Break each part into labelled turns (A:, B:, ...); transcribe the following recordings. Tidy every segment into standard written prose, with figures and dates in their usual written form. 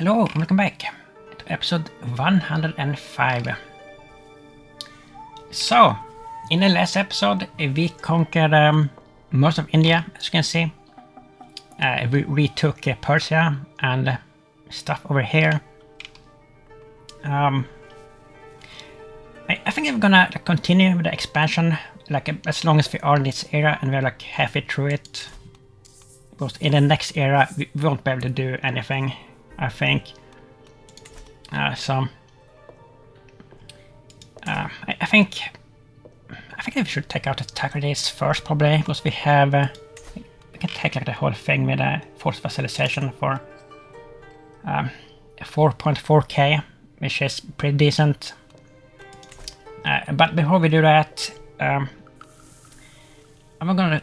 A: Hello, welcome back to episode 105. So, in the last episode, we conquered most of India, as you can see. We retook Persia and stuff over here. I think I'm gonna continue with the expansion, as long as we are in this era and we're halfway through it. Because in the next era, we won't be able to do anything, I think. I think we should take out the Tacrides first, probably, because we have we can take the whole thing with a forced vassalization for 4.4k, which is pretty decent. But before we do that, I wanna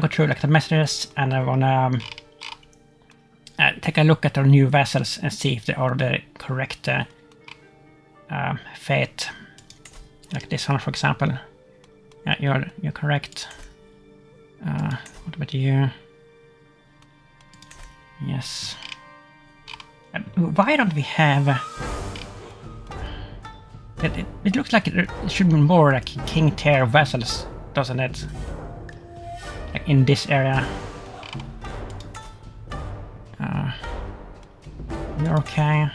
A: go through the messages, and I wanna take a look at our new vessels and see if they are the correct fate. Like this one, for example. Yeah, you're correct. What about you? Yes. Why don't we have? It looks like it should be more like king tier vessels, doesn't it? Like in this area. You're okay.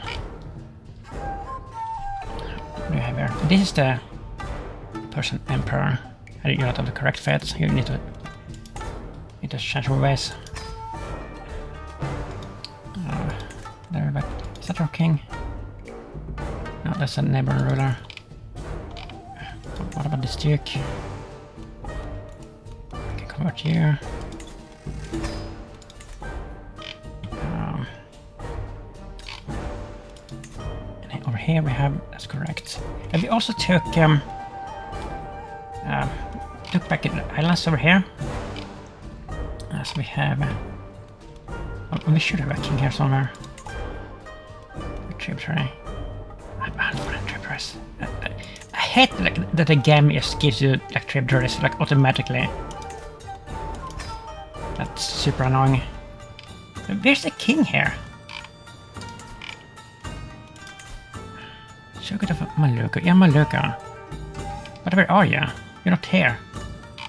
A: What do you have here? This is the Persian Emperor. You're not of the correct fates. You need to change your ways. There, but is that our king? No, that's a neighboring ruler. What about this duke? I can convert you. And over here we have, that's correct. And we also took back the islands over here. So we have. We should have a king here somewhere. Tributary. Tributaries. I hate that the game just gives you tributaries automatically. That's super annoying. Where's the king here? Shogun of Maluka. Yeah, Maluka. But where are you? You're not here.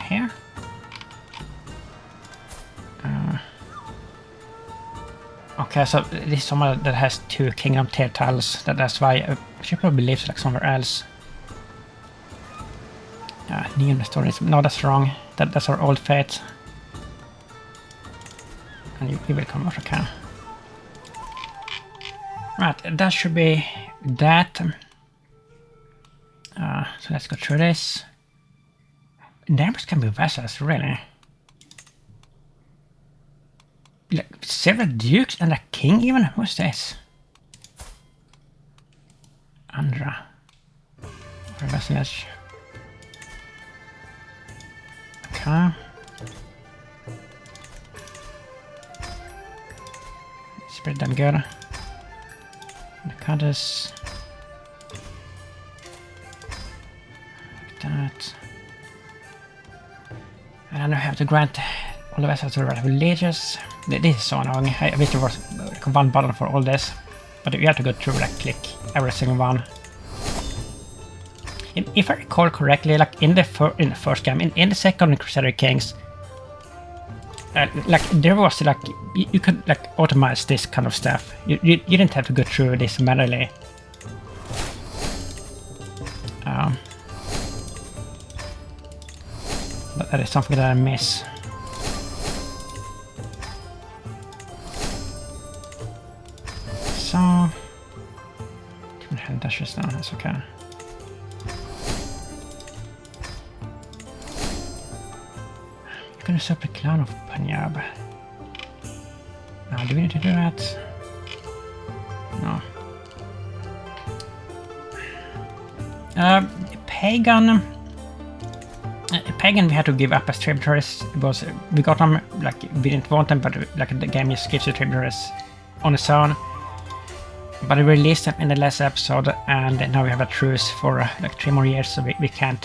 A: Here? Okay, so this is someone that has 2 kingdom tier tiles. That's why she probably lives somewhere else. Neon stories. No, that's wrong. That's our old fate. And you will come over, okay. Right, that should be that. So let's go through this. Neighbors can be vessels, really. Several dukes and a king even? What's this? Andra. Vassalage. Okay. It's pretty damn good. The cutters. Like that. And I have to grant all the vessels to religious. This is so annoying. I wish there was one button for all this, but you have to go through click every single one. If I recall correctly, in the first game, in the second Crusader Kings, there was you could automate this kind of stuff. You didn't have to go through this manually. But that is something that I miss. So, different hand dashes now, that's okay. You can usurp the clan of Punjab. Now, do we need to do that? No. Pagan we had to give up as tributaries because we got them, we didn't want them, but the game just gives you tributaries on its own. But we released them in the last episode, and now we have a truce for 3 more years, so we can't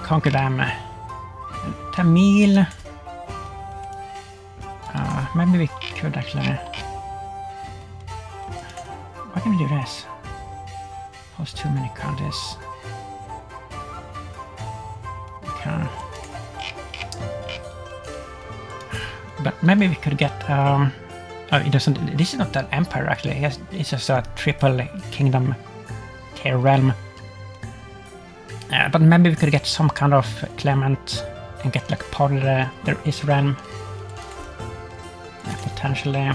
A: conquer them. Tamil. Maybe we could actually... Why can we do this? Host too many countries. Okay. But maybe we could get... oh, it doesn't... This is not an empire actually. It's just a triple kingdom tier realm. But maybe we could get some kind of Clement and get like part of his realm. Potentially.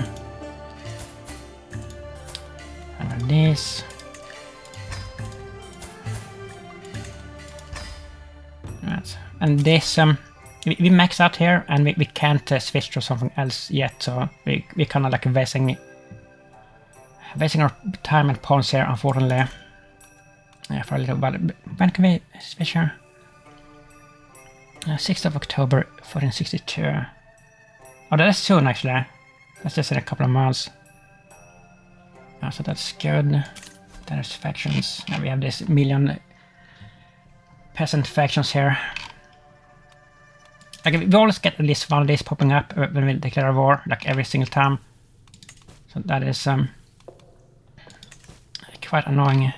A: And this. Right. And this, we max out here and we can't switch to something else yet, so we kind of like wasting our time and pawns here, unfortunately. Yeah, for a little while. When can we switch here? 6th of October, 1462. Oh, that's soon actually. That's just in a couple of months. So that's good. There's factions. Now we have this million peasant factions here. Like we always get at least one of these popping up when we declare a war, like every single time. So that is quite annoying.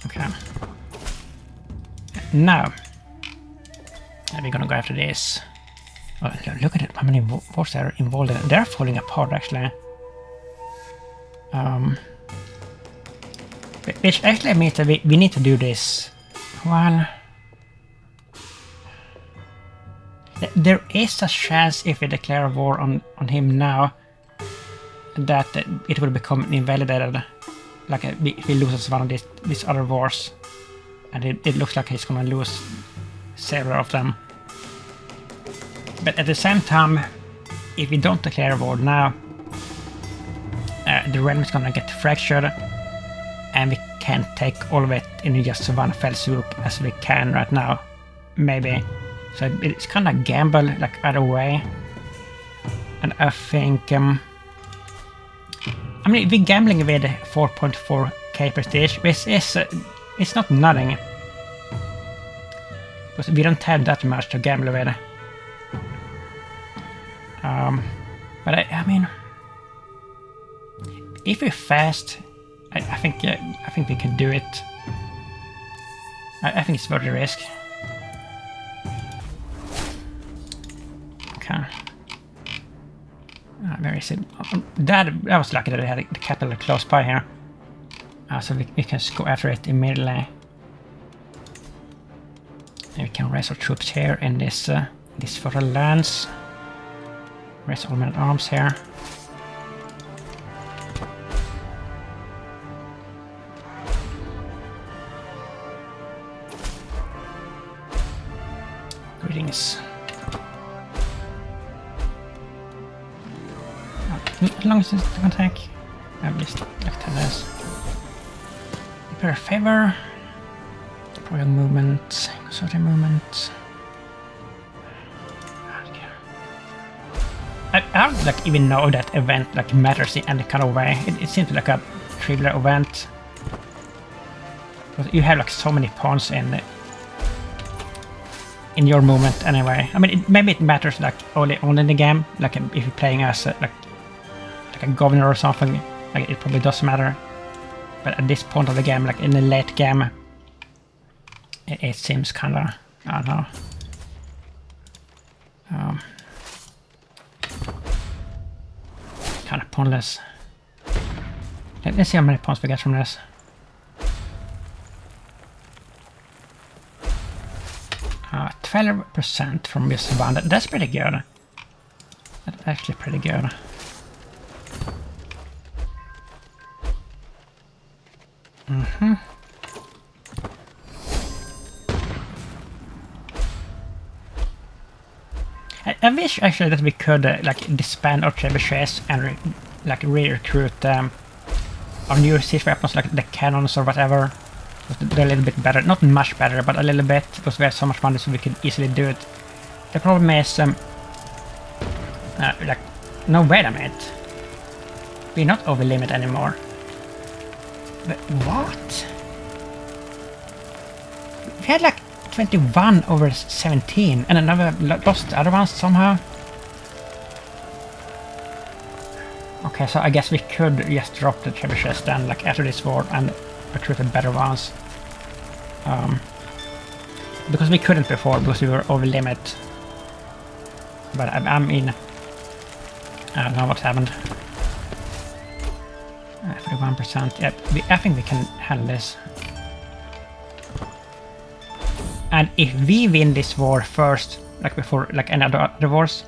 A: Okay. Now we're gonna go after this. Oh, look at it, how many wars are involved in it. They're falling apart actually. Which actually means that we need to do this. Well, there is a chance if we declare a war on him now that it will become invalidated. Like if he loses one of these other wars, and it looks like he's gonna lose several of them. But at the same time, if we don't declare a war now, the realm is gonna get fractured, and we can't take all of it in just one fell swoop as we can right now, maybe. So it's kind of gamble like either way, and I think I mean we're gambling with 4.4k prestige, which is it's not nothing, because we don't have that much to gamble with. But I mean, if we're fast, I think we can do it. I think it's worth the risk. Okay. Where is it? That was lucky that I had the capital close by here. So we can just go after it immediately. And we can raise our troops here in this fertile lands. Raise all men at arms here. Greetings. As long as it's an attack, I'm just like this. Prepare a favor. Royal movement, consortium movement. I don't like even know that event like matters in any kind of way. It seems like a trivial event. But you have like so many pawns in your movement anyway. I mean, maybe it matters like only in the game. Like if you're playing as like a governor or something, like it probably does matter. But at this point of the game, like in the late game, it seems kind of, I don't know. Kind of pointless. Let's see how many pawns we get from this. 12% from this one. That's pretty good. That's actually pretty good. I wish actually that we could like disband our trebuchets and re-recruit our new siege weapons like the cannons or whatever. They're a little bit better, not much better, but a little bit, because we have so much money so we can easily do it. The problem is like, no, wait a minute. We're not over limit anymore. But what? We had like 21 over 17 and another lost the other ones somehow. Okay, so I guess we could just drop the trebuchets then, like after this war, and recruit the better ones. Because we couldn't before, because we were over limit. But I mean, I don't know what happened. 41%. Yeah, I think we can handle this. And if we win this war first, like before, like any other wars,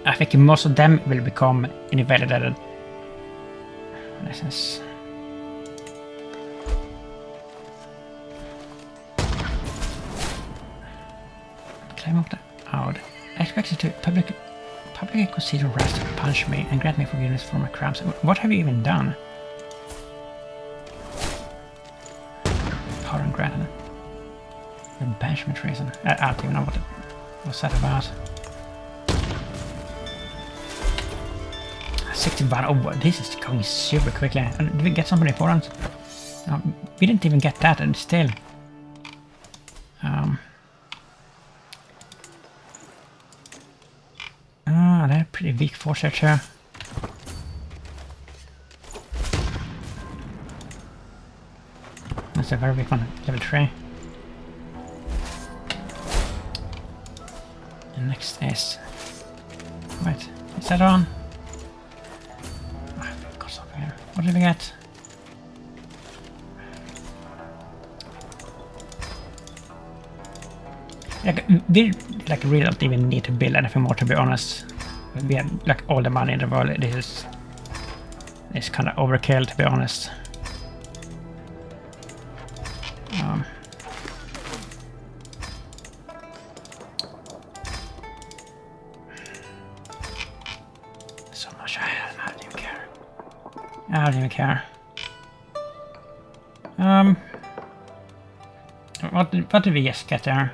A: I think most of them will become invalidated. This is... Climb up the out. I expect you to publicly consider rest to punch me and grant me forgiveness for my crimes. What have you even done? Pardon granted. The banishment reason. I don't even know what it was that about. 61. Oh, this is going super quickly. And did we get something important? No, we didn't even get that, and still. They're pretty weak forces here. That's a very weak one, level 3. And next is... Wait, is that on? Oh, I've got something here. What did we get? Like, we like really don't even need to build anything more, to be honest. We have like all the money in the world. This is kind of overkill, to be honest. So much. I don't even care. I don't even care. What did we just get there?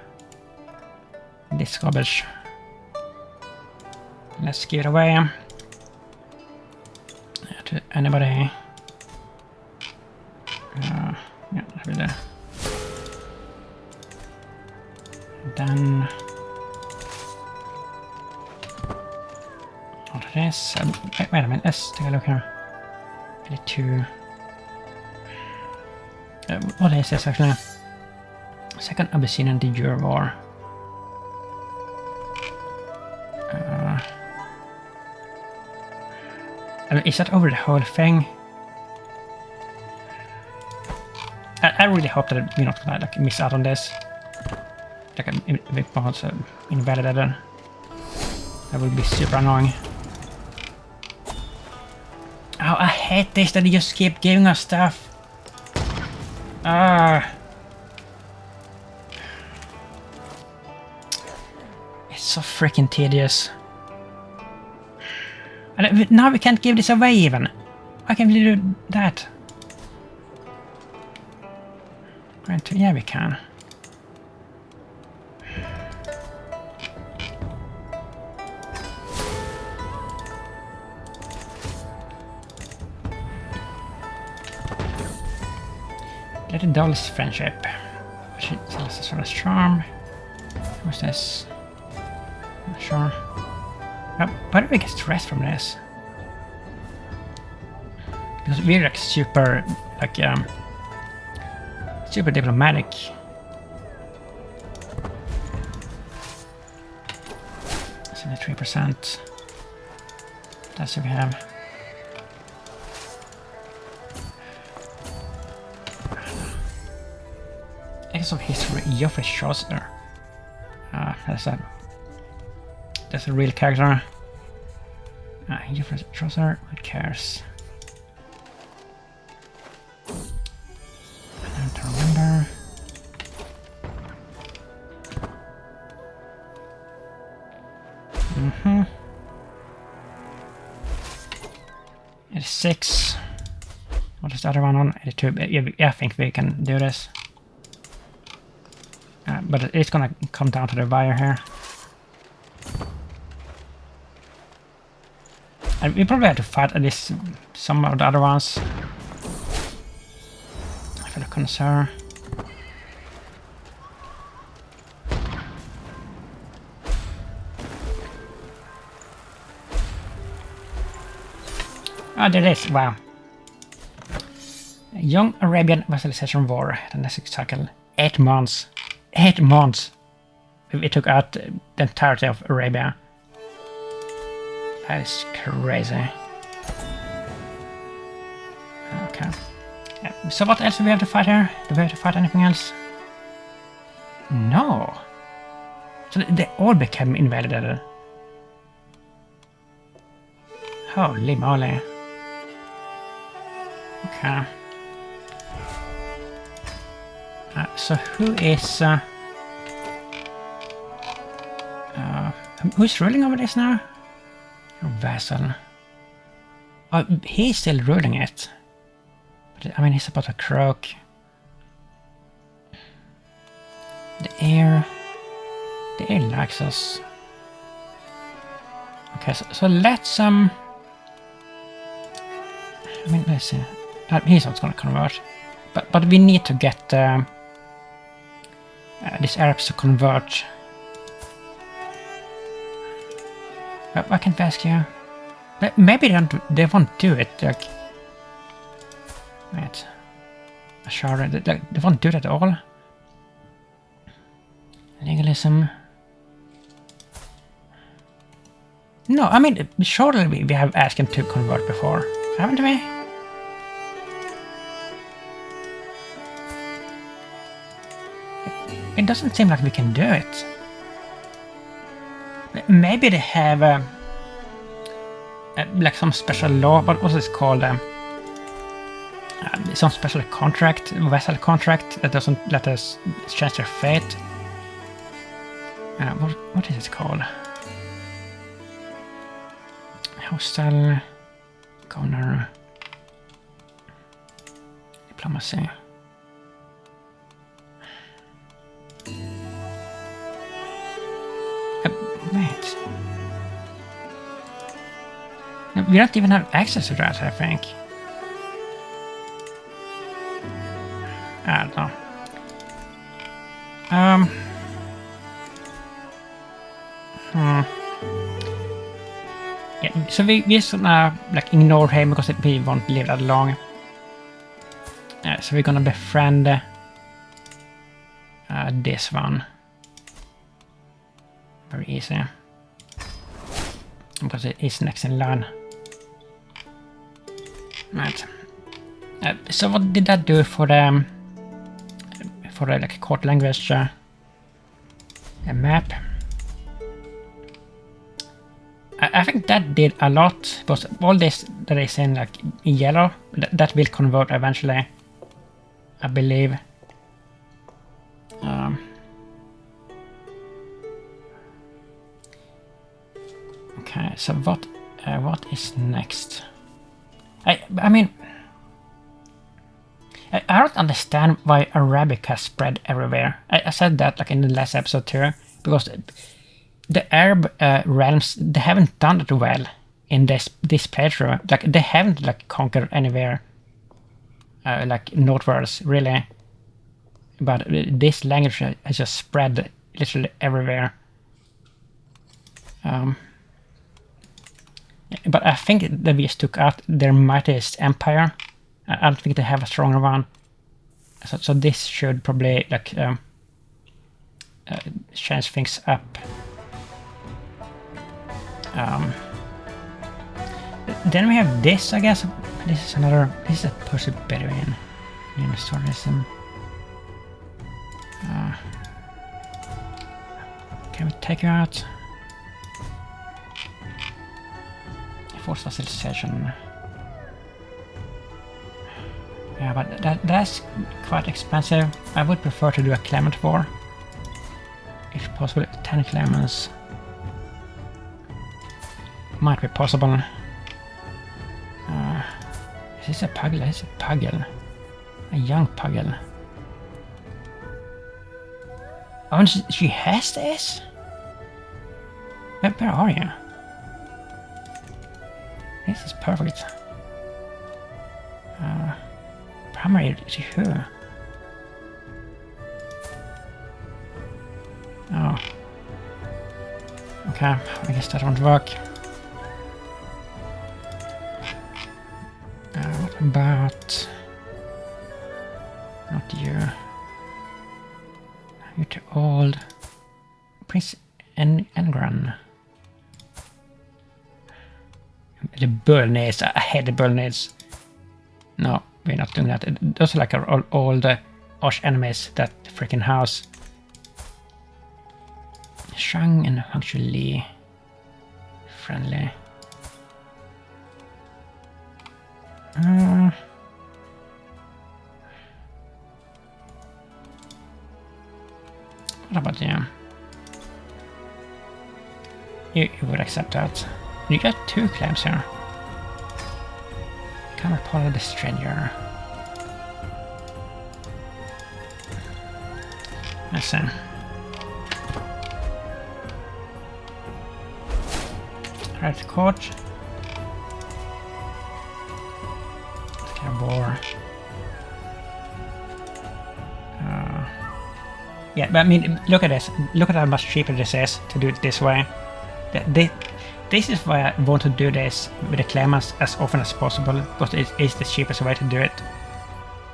A: This garbage. Let's give it away to anybody. Yeah, I will. Then what it is? Wait a minute. Let's take a look here. What is this actually? Second Abyssinian de jure war. Is that over the whole thing? I really hope that we're not gonna like miss out on this. Like a boss invalidated. That would be super annoying. Oh, I hate this that they just keep giving us stuff. It's so freaking tedious. And now we can't give this away even. Why can't we do that? Right, yeah, we can. Let it dull his friendship. She tells us sort of charm. What's this? Not sure. Why do we get stressed from this? Because we're like super, like super diplomatic. 73%. That's what we have. X of history, Joffrey Chaucer. That's a real character. Joffrey Chaucer, who cares? I don't remember. It is 6. What is the other one on? 82. Yeah, I think we can do this. But it's gonna come down to the wire here. And we probably have to fight at least some of the other ones. for the connoisseur. Ah, there it is. Wow. Young Arabian Vassalization War, the next cycle. 8 months. 8 months! We took out the entirety of Arabia. That is crazy. Okay. So what else do we have to fight here? Do we have to fight anything else? No! So they all became invalidated. Holy moly. Okay. So who is... who's ruling over this now? Your vassal. Oh, he's still ruling it. But, I mean, he's about to croak. The heir likes us. Okay, so let's... I mean, let's see. He's not gonna convert. But we need to get these Arabs to convert. I can ask you. Maybe they won't do it. Like, wait, sure, they won't do that at all. Legalism. No, I mean, surely we have asked him to convert before, haven't we? It doesn't seem like we can do it. Maybe they have like some special law, but what is it called? Some special contract, vassal contract that doesn't let us change their fate. What is it called? Hostile, governor, diplomacy. Wait. We don't even have access to that, I think. I don't know. Yeah, so we just gonna like ignore him because we won't live that long. So we're gonna befriend this one. Very easy. Because it is next in line. Right. So what did that do for the like court language map? I think that did a lot, because all this that is in like yellow, that will convert eventually, I believe. Okay, so what is next? I mean, I don't understand why Arabic has spread everywhere. I said that like in the last episode too, because the Arab realms, they haven't done it well in this playthrough. Like they haven't like conquered anywhere like northwards really, but this language has just spread literally everywhere. But I think that we just took out their mightiest empire. I don't think they have a stronger one. So this should probably like change things up. Then we have this, I guess. This is a Persian Bedouin. Unitarianism. Can we take you out? Forced facilitation. Yeah, but that's quite expensive. I would prefer to do a claimant war. If possible, 10 claimants. Might be possible. Is this a pugyel? It's a pugyel. A young pugyel. Oh, and she has this? Where are you? This is perfect. Primary to who? Okay, I guess that won't work. What about... Not you. You're too old. Prince Engran. The bull needs. I hate the bull needs. No, we're not doing that. Those are like our old arch enemies, that freaking house. Shang and actually friendly. What about you? You would accept that. You got 2 claims here. Camera Paula the Stranger. Let's see. Right, court. Okay, war. Yeah, but I mean, look at this. Look at how much cheaper this is to do it this way. This is why I want to do this with the claimants as often as possible, because it is the cheapest way to do it.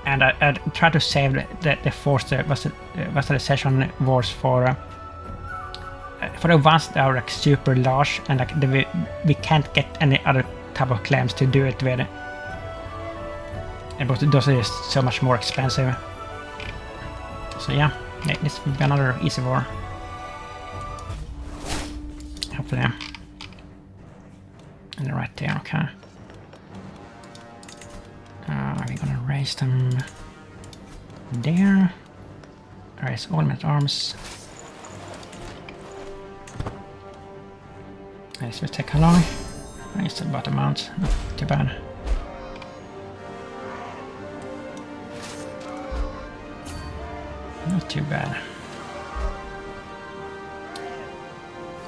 A: And I try to save the forced vassalization wars for the ones that are like super large and like we can't get any other type of claims to do it with. But those are just so much more expensive. So yeah, this will be another easy war. Hopefully. And right there, okay. We're gonna raise them there. Raise all men at arms. This will take how long? It's about a month, not too bad. Not too bad.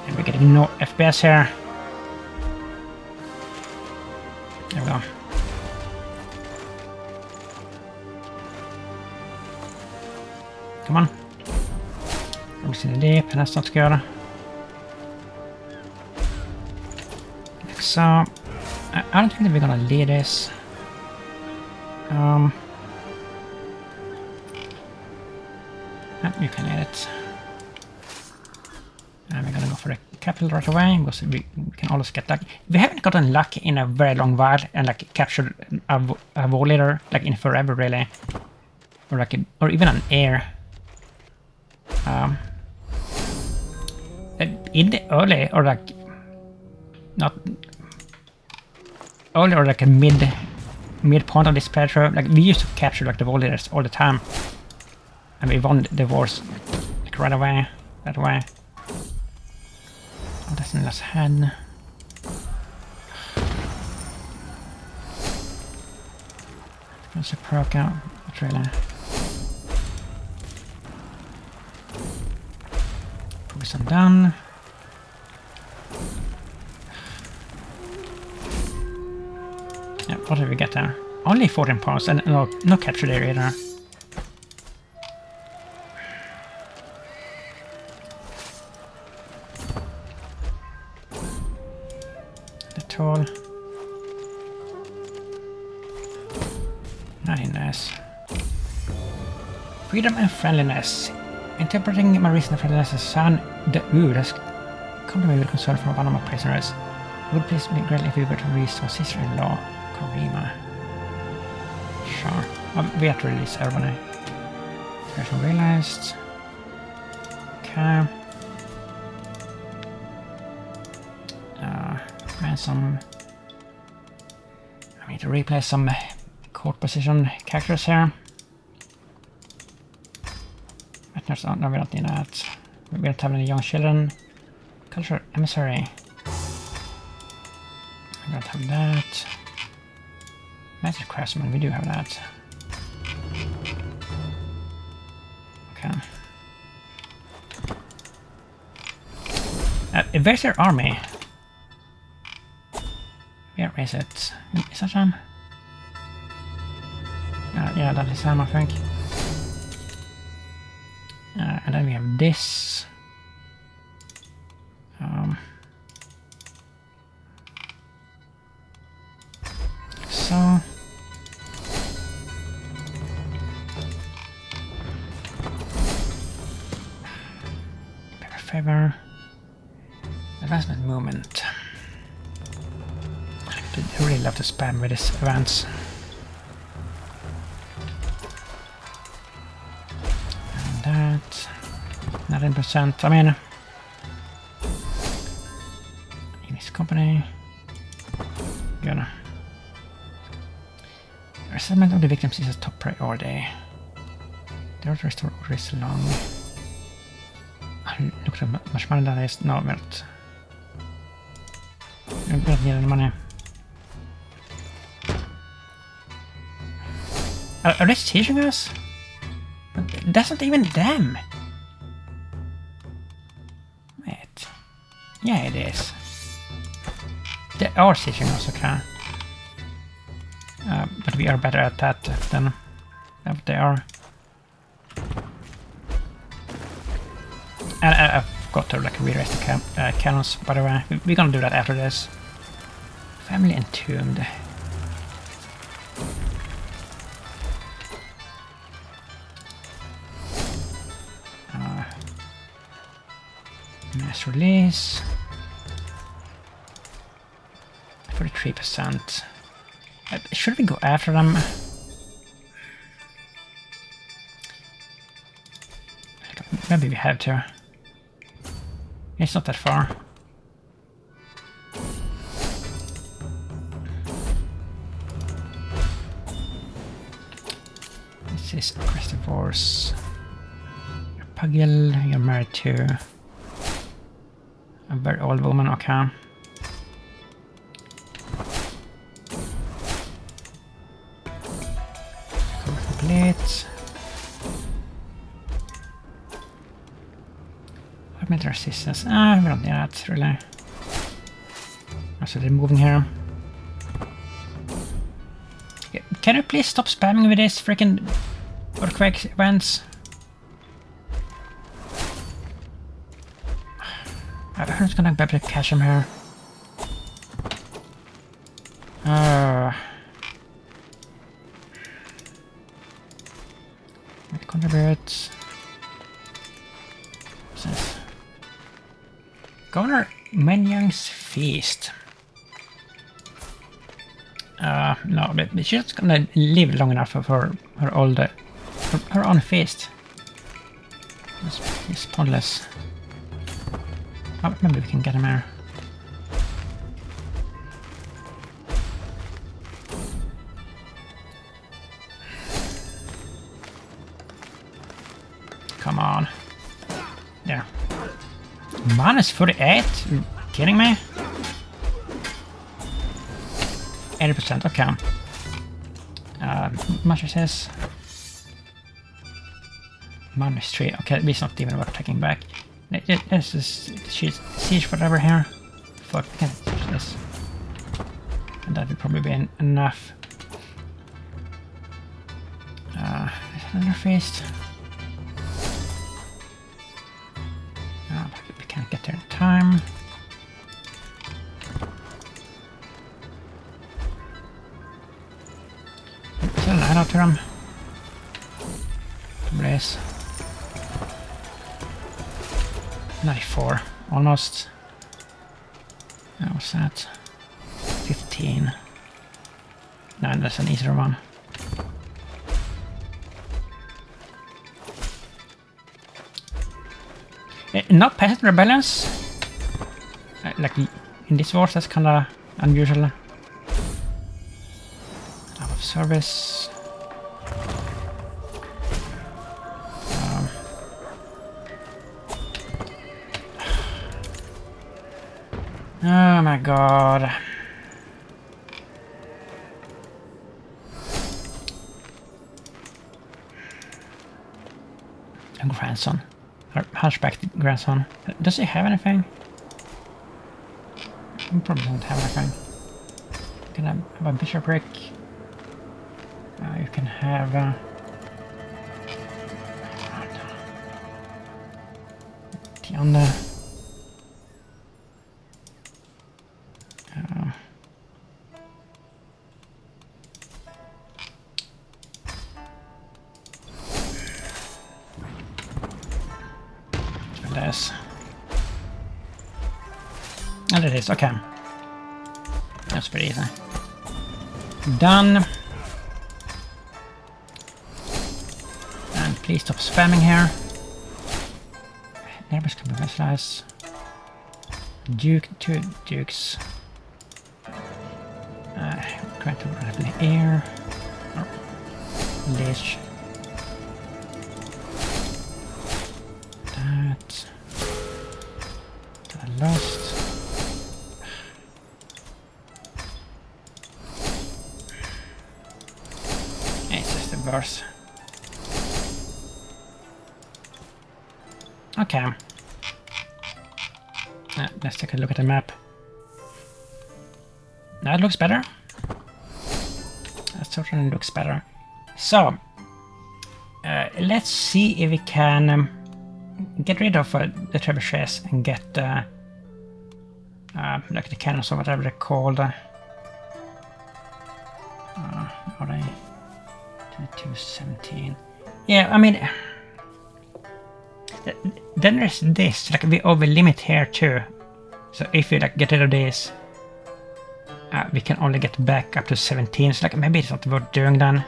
A: And we're getting no FPS here. There we go. Come on. I'm missing the deep, and that's not good. Like so. I don't think that we're gonna lead this. You can lead it. And we're gonna go for the capital right away, because we can always get lucky. We haven't gotten luck in a very long while, and like captured a war leader like in forever really, or like or even an heir. In the early or like not early or like a mid point of this playthrough, like we used to capture like the war leaders all the time, and we won the wars like right away that way. Oh, that's Nila's head. There's a proc out, not really. Focus on done. Yeah, what did we get there? Only 14 points and no capture there either. Tall. Nice. Freedom and friendliness. Interpreting my reason of friendliness as son, that's come to me with concern for one of my prisoners. It would please me greatly if we were to release our sister-in-law, Karima. Sure. We have to release everyone. There's realized. Okay. Some. I need to replace some court position characters here. No, we don't need that. We don't have any young children. Culture emissary. We don't have that. Magic craftsman, we do have that. Okay. Where's their army? Yeah, where's it? Is that him? Yeah, that is him, I think. And then we have this. favor. Advancement movement. I really love to spam with this advance. And that 19%. I mean, in this company, gonna. Resettlement of the victims is a top priority. The order restore order is long. Look at how much money that is. No, wait. I don't need any money. Are they teaching us? That's not even them. Wait. Yeah, it is. They are teaching us, okay. But we are better at that than they are. And I've got to like re-raise the cannons, by the way. We're gonna do that after this. Family entombed. Mass release. 43%. Should we go after them? Maybe we have to. It's not that far. This is aggressive wars. You're pugyel, you're married to a very old woman, okay. Complete. Augmented resistance. We don't need that really. So they're moving here. Can you please stop spamming with this freaking earthquake events? I heard it's gonna be able to catch him here. It contributes. What's this? Governor Menyang's feast. No, but she's gonna live long enough for her old, her own feast. It's pointless. Oh, maybe we can get him here. Come on. There. Minus 48? You kidding me? 80%, okay. Much is this? Minus 3, okay, this is not even worth taking back. This is siege whatever here. Fuck, we can siege this. And that would probably be enough. Is another feast? Oh, we can't get there in time. Is there an idle to them? Race. 94, almost. What's that? 15. No, that's an easier one. Not peasant rebellions. Like in this wars, that's kinda unusual. Out of service. Oh my god. A grandson. Her hunchback grandson. Does he have anything? He probably don't have anything. You can have a bishopric. You can have... Tianda. This. And it is, okay. That's pretty easy. Done. And please stop spamming here. Neighbors can be visualized. Duke, 2 dukes. Grant to rapidly air. Lich. That. I lost. It's just the worst. Okay. Let's take a look at the map. That looks better. That certainly looks better. So, let's see if we can get rid of the trebuchets and get like the cannons or whatever they're called. Are they 2217? Yeah, I mean, then there's this. Like we over limit here too. So if we like get rid of this, we can only get back up to 17. So like maybe it's not worth doing then.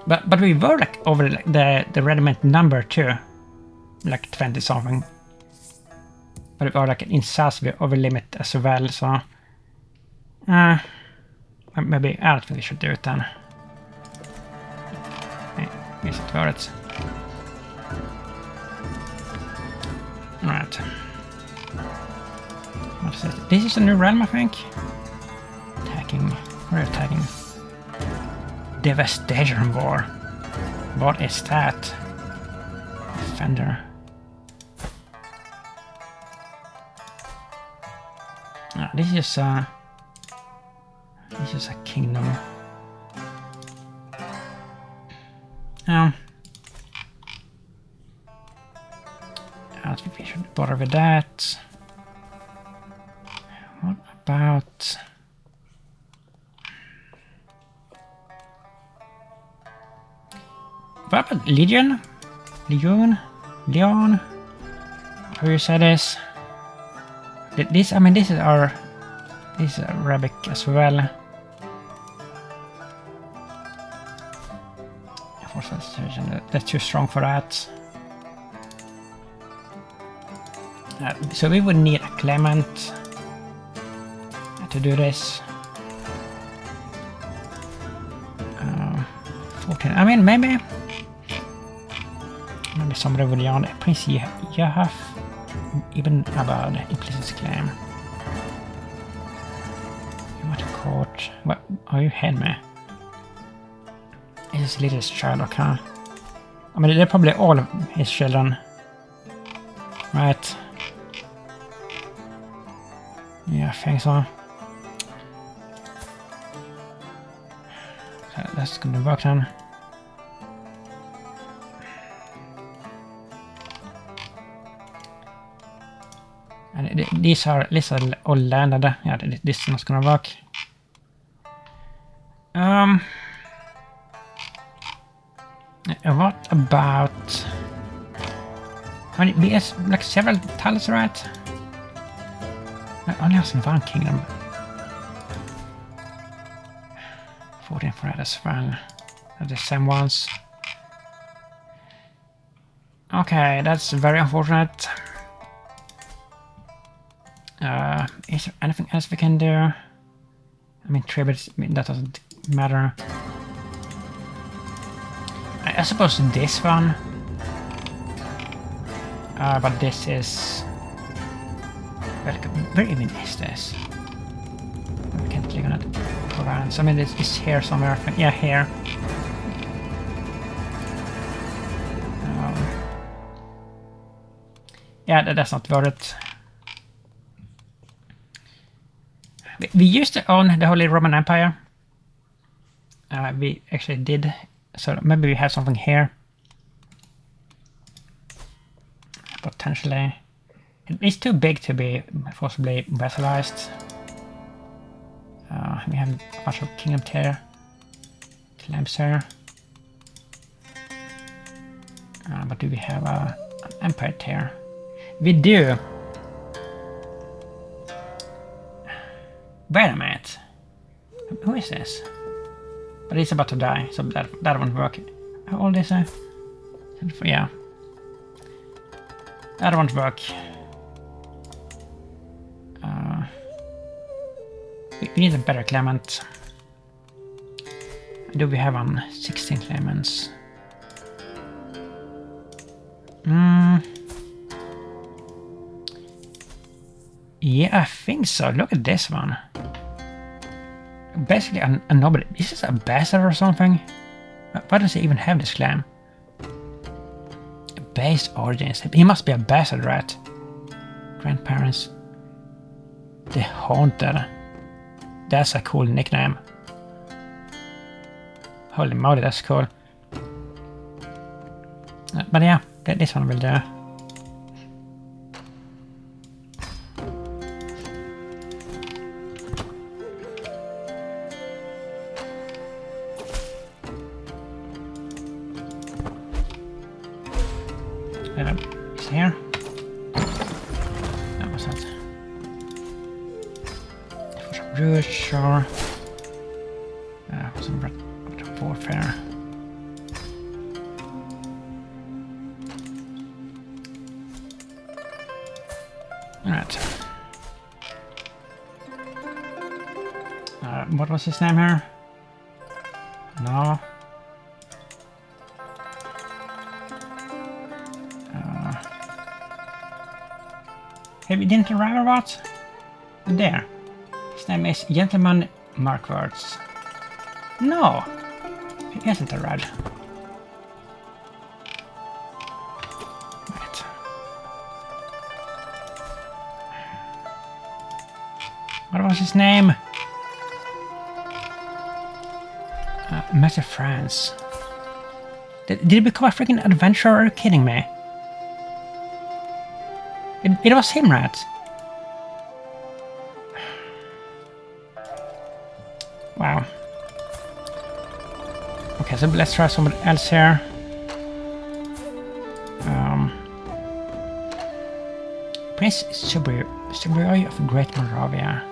A: But we were like over like, the regiment number too, like 20 something. But we are like in SAS we over limit as well. So maybe I don't think we should do it then. Is it worth it? Alright. What is it? This is a new realm, I think. Attacking. We're attacking. Devastation War. What is that? Defender. This is a kingdom. I don't think we should bother with that. What about... What about Legion? Leon? How you say this? This, I mean, this is Arabic as well. That's too strong for that. So we would need a Clement to do this. 14. I mean, maybe somebody would yawn. Prince Yahaf, even about implicit claim. You might have caught. What? Oh, you had me. His littlest child, okay. I mean, they're probably all of his children. Right. Yeah, I think so. So that's gonna work then. And these are all landed. Yeah, this is not gonna work. What about... I mean, we have like several tiles, right? I only have one kingdom. 14 for that as well. They're the same ones. Okay, that's very unfortunate. Is there anything else we can do? I mean, tributes, that doesn't matter. I suppose this one. But this is... Where even is this? We can't click on it. Province. I mean, it's here somewhere. I think. Yeah, here. Yeah, that's not worth it. We used to own the Holy Roman Empire. We actually did. So maybe we have something here. Potentially. It's too big to be possibly vassalized. We have a bunch of kingdom tier. Claims here. But do we have an empire tier? We do. Wait a minute. Who is this? But he's about to die, so that won't work. How old is he? Yeah. That won't work. We need a better Clement. Do we have on 16 Clements? Yeah, I think so. Look at this one. Basically a nobody. Is this a bastard or something? Why does he even have this clan? Based origins. He must be a bastard, right? Grandparents. The Haunted. That's a cool nickname. Holy moly, that's cool. But yeah, this one will do. Is here? That was that. For some roots, sure. For some warfare. Alright. What was his name here? No. Hey, we didn't arrive or what? There. His name is Gentleman Markwards. No! He hasn't arrived. Right. What was his name? Massive France. Did he become a freaking adventurer? Are you kidding me? It was him, right? Wow. Okay, so let's try somebody else here. Prince Suburoy of Great Moravia.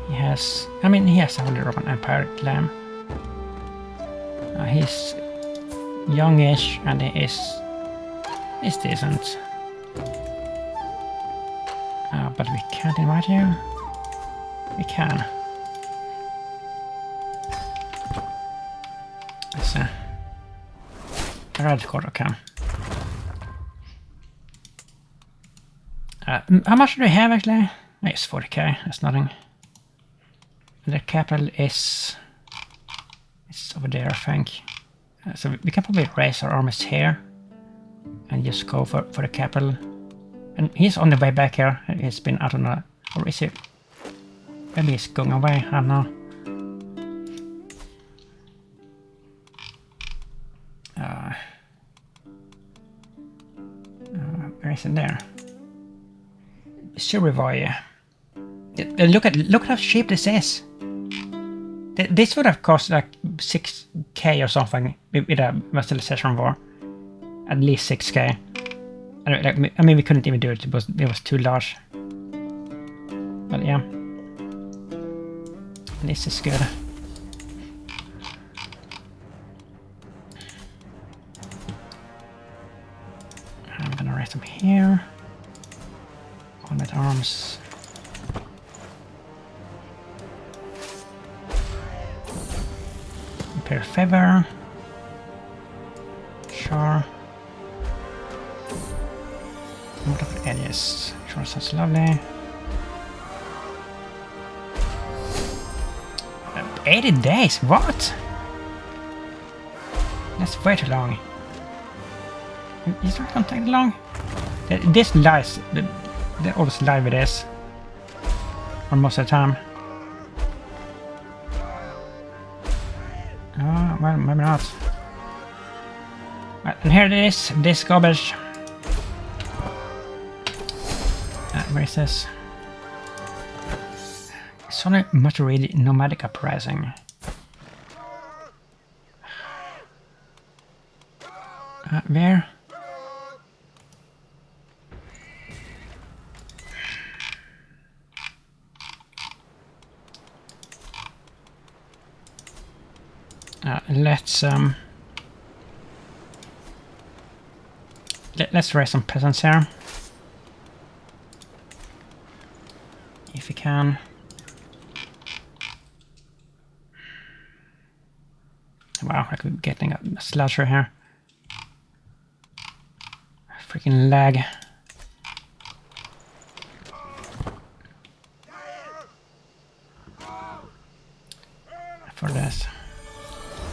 A: He has a Holy Roman Empire claim. He's youngish and he's decent. But we can't invite you. We can. Let's see. Red card, okay. How much do we have actually? It's 40k, that's nothing. The capital is over there, I think. So we can probably raise our armies here and just go for the capital. And he's on the way back here. He's been out on the... Or is he... Maybe he's going away, I don't know. Where is it there? Surivoy. Look at how cheap this is. This would have cost like 6k or something with a vassalization war. At least 6k. I mean, we couldn't even do it. It was too large. But yeah, this is good. I'm gonna raise them here. Combat arms. Repair favor. Sure. What of the edges? Sure, sounds lovely. 80 days? What? That's way too long. Is it gonna take that long? This lies. They always lie with this. Or most of the time. Oh, well, maybe not. Right, and here it is. This garbage. Where is this? It's only much really nomadic uprising. Where? Let's raise some peasants here. If we can. Wow, like we're getting a slasher here. Freaking lag. For this.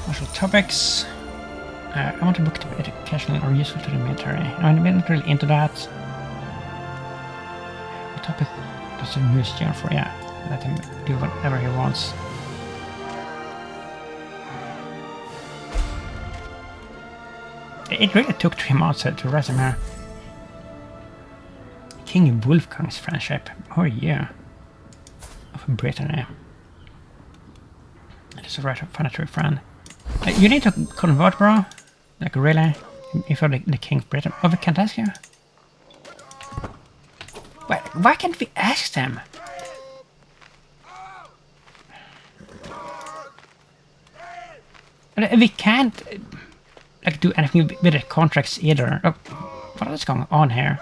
A: Martial topics. I want a book to be educational or useful to the military. I'm not really into that. What topic does the museum for? Yeah, let him do whatever he wants. It really took 3 months to raise him here. King Wolfgang's friendship. Oh yeah. Of Brittany. It is a right find a true friend. You need to convert, bro. Like really? If you're the King of Britain. Oh, we can't ask you? Why can't we ask them? We can't like do anything with the contracts either. Oh, what is going on here?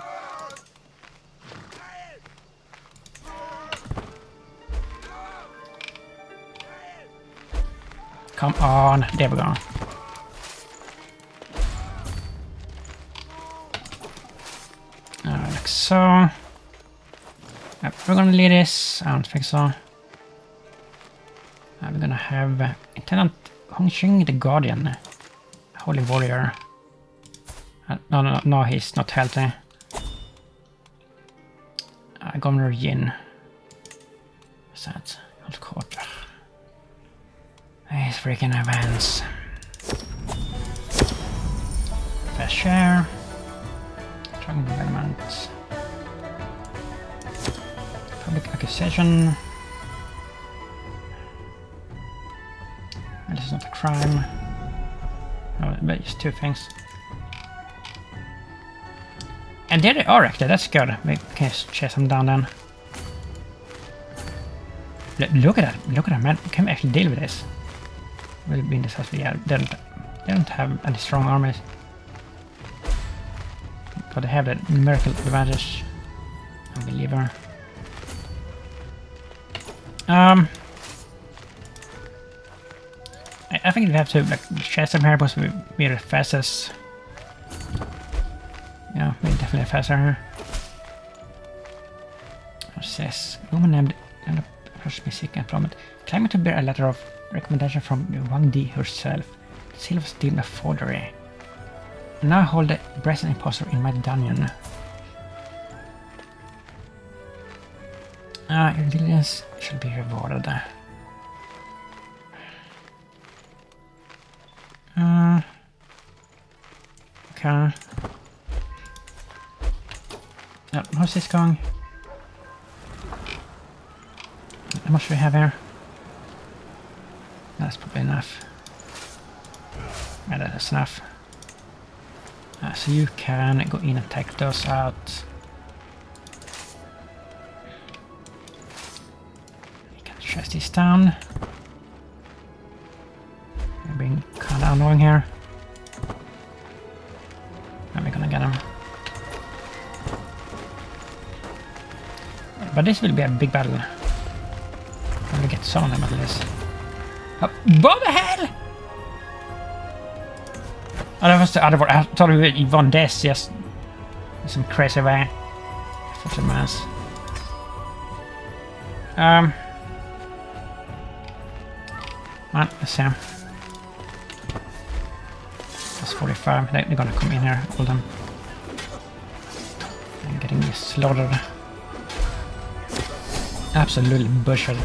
A: Come on, there we go. Like so. We're gonna lead this. I don't think so. We're gonna have Intendant Hongqing the Guardian. Holy Warrior. No, he's not healthy. Governor Yin. What's that? Old Court. These freaking events. Fair share. Dragon Development. Public accusation. This is not a crime. No, but just 2 things. And there they are actually, that's good. We can chase them down then. Look at that, man. Can we actually deal with this? Will be in this house. Yeah, they don't have any strong armies. But they have that numerical advantage. Unbeliever. I think we have to like chase them here because we're the fastest. Yeah, we're definitely faster here. What's this? Woman named Music Employment. Claiming to bear a letter of recommendation from Wang Di herself. The seal was still a forgery. I now hold the brazen imposter in my dungeon. Your diligence shall be rewarded. Okay. How's this going? How much do we have here? That's probably enough. Yeah, that's enough. So you can go in and take those out. You can chase these down. They're being kind of annoying here. Now we're gonna get them. But this will be a big battle. I'm gonna get some of them at least. Oh, what the hell? Oh, that was the other one. I thought we won this, just in some crazy way. For the mass. Let's see. That's 45. They're gonna come in here, hold them. I'm getting slaughtered. Absolutely butchered.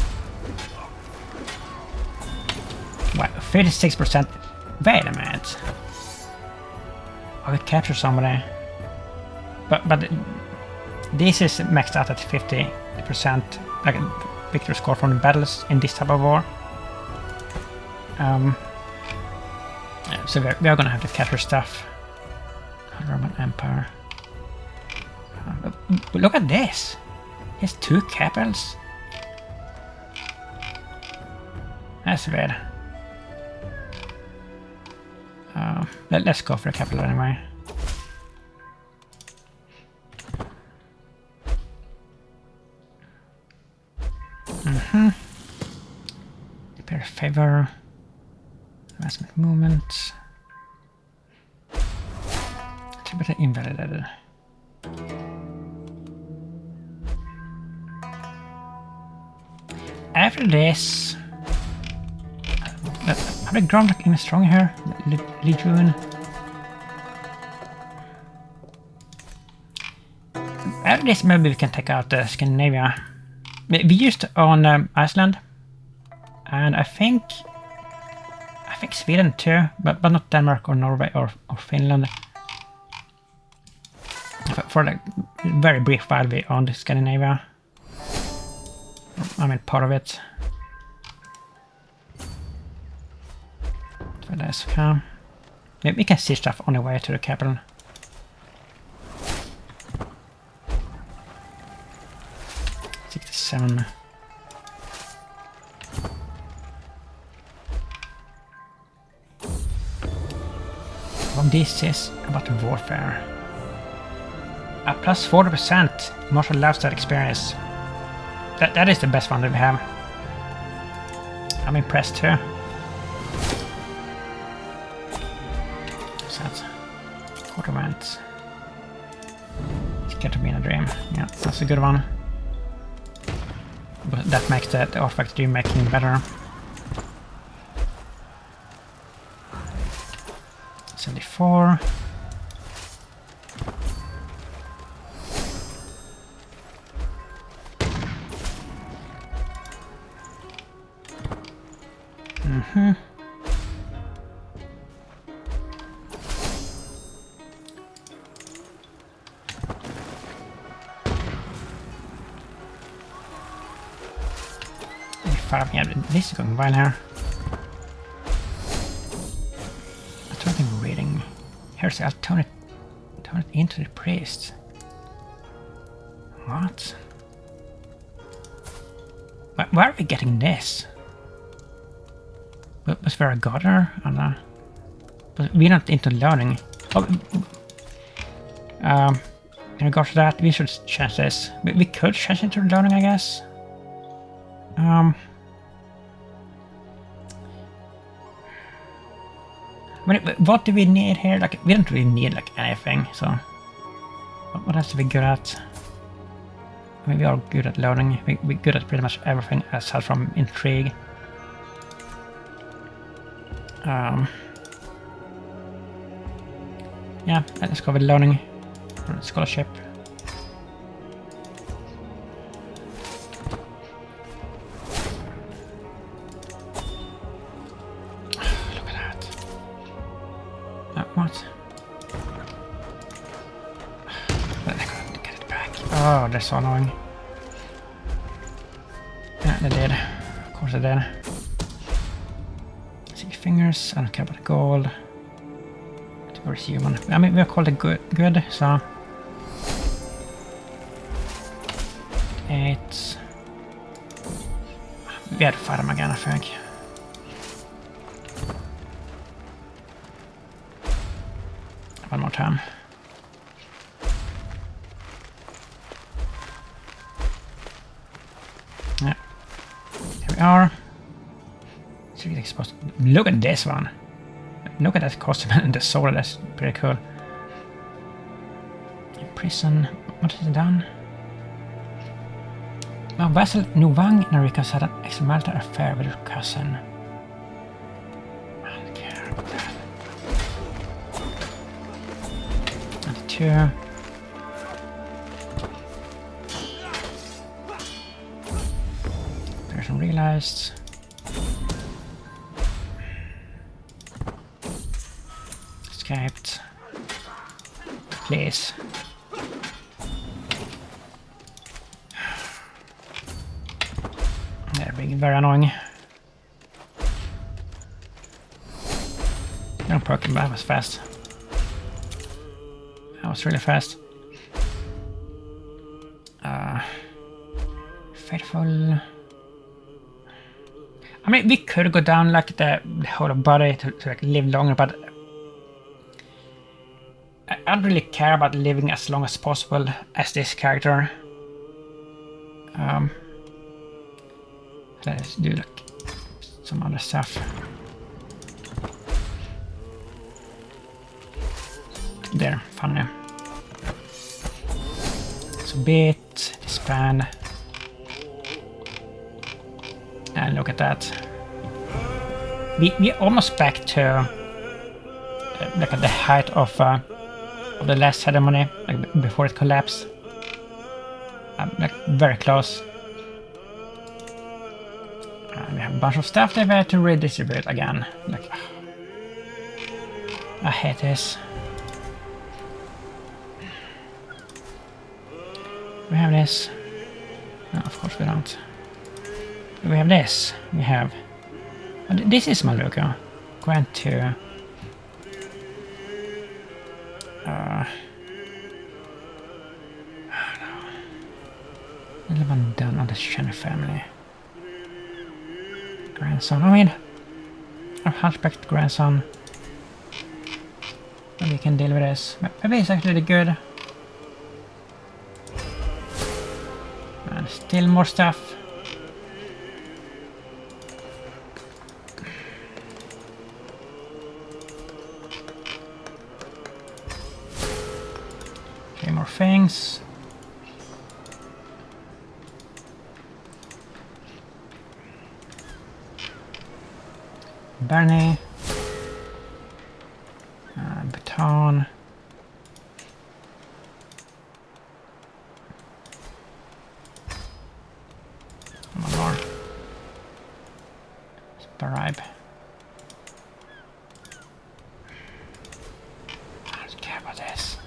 A: Wow, 36%. Wait a minute. Oh, we captured somebody. But this is maxed out at 50%, like a victory score from the battles in this type of war. So we are gonna have to capture stuff. Roman Empire. But look at this. He has 2 capitals. That's weird. Let's go for the capital anyway. Repair favor. Advancement movement. Tibet invalidated. After this, have I grown like even stronger here? Legion. After this, maybe we can take out Scandinavia. We used to own Iceland, and I think Sweden too, but not Denmark or Norway or Finland. For like very brief while we owned Scandinavia. I mean part of it. So that's okay. We can see stuff on the way to the capital. '67. Well, this is about warfare. A plus 40% martial lifestyle experience. That is the best one that we have. I'm impressed too. What's that? Quarter event. It's got to be in a dream. Yeah, that's a good one. But that makes the artifact dream making better. 74. Yeah, this is going well here. I don't think we're reading. Here's I'll turn it into the priest. What? Where are we getting this? Was there a god there? But we're not into learning. Oh, in regards to that, we should change this. We could change it to learning, I guess. What do we need here? Like, we don't really need like anything. So, what has to be good at? I mean, we are good at learning. We're good at pretty much everything aside from intrigue. Yeah, let's go with learning. Scholarship. Look at that. What? I couldn't get it back. Oh, that's so annoying. Yeah, they did. Of course they did. 6 fingers. I don't care about the gold. Where's human? I mean, we're called it good, so 8. We had to fight him again, I think. One more time. Yeah. Here we are. So you're supposed to look at this one. Look at that costume and the sword, that's pretty cool. In prison, what has it done? My vassal Nuvang Narikas had an extramarital affair with her cousin. I don't care about that. 92. Person realized. Escaped. Please. They're being very annoying. Don't perk him, that was fast. That was really fast. Faithful. I mean, we could go down like the whole body to like live longer, but I don't really care about living as long as possible as this character. Let's do like some other stuff. There, funny. So bit, disband. And look at that. We're almost back to like at the height of the last ceremony, like before it collapsed. Like very close. We have a bunch of stuff that we have to redistribute again. Like, I hate this. We have this. No, of course we don't. We have this. We have. This is Maluka. Grant to. Little one done on the Shen family. Grandson. I mean, our hunchbacked grandson. Maybe we can deal with this. Maybe it's actually good. And still more stuff. Okay, more things. Bernie. Baton. One more. Scribe. I don't care about this.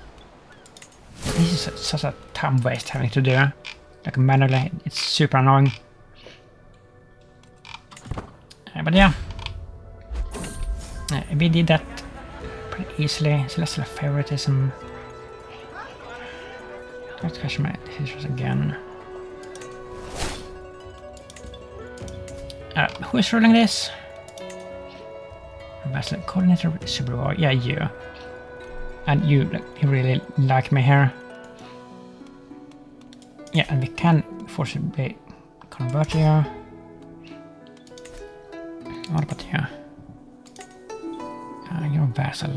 A: This is such a time waste having to do. Like manually, it's super annoying. But yeah. We did that pretty easily. Celestial favoritism. Don't question my decisions again. Who is ruling this? Ambassador Coordinator Subaru. Yeah, you. And you really like me here. Yeah, and we can forcibly convert you. What about you? You're a vassal.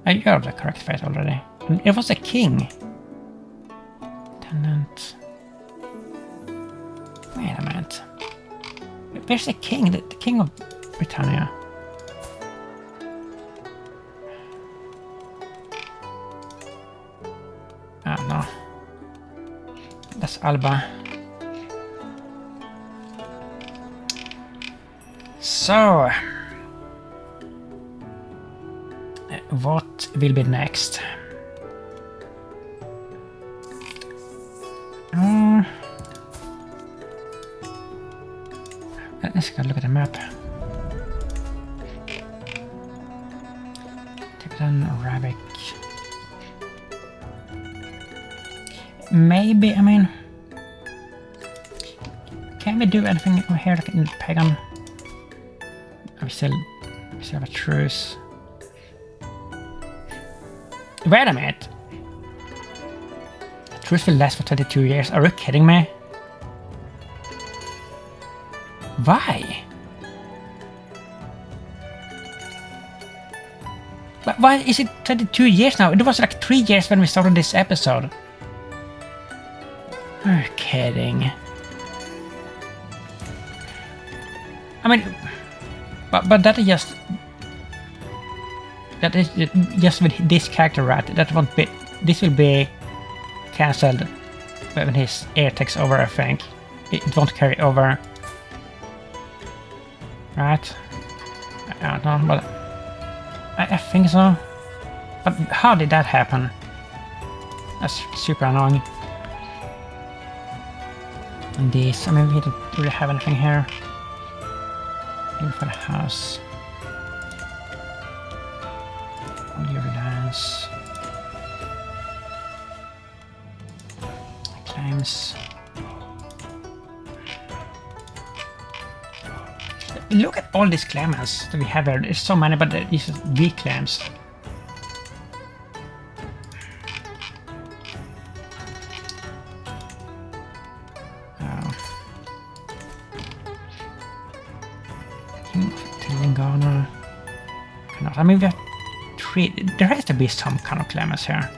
A: You're the correct fate already. And it was a king. Tenant. Wait a minute. Where's the king? The king of Britannia. Oh no. That's Alba. So. What will be next? Let's go look at the map. Tibetan, Arabic. Maybe, I mean... Can we do anything over here like in Pagan? We still have a truce. Wait a minute! The truce will last for 22 years. Are you kidding me? Why? But why is it 22 years now? It was like 3 years when we started this episode. You're kidding. I mean, but that is just... That is just with this character, right? That won't be. This will be cancelled when his heir takes over. I think it won't carry over, right? I don't know, but I think so. But how did that happen? That's super annoying. And this, I mean, we don't really have anything here. Even for the house. Your lands. Claims. Look at all these claimants that we have here. There's so many, but these are weak claims. King of Telangana. Cannot. I mean, we have 3. There has to be some kind of claimants here.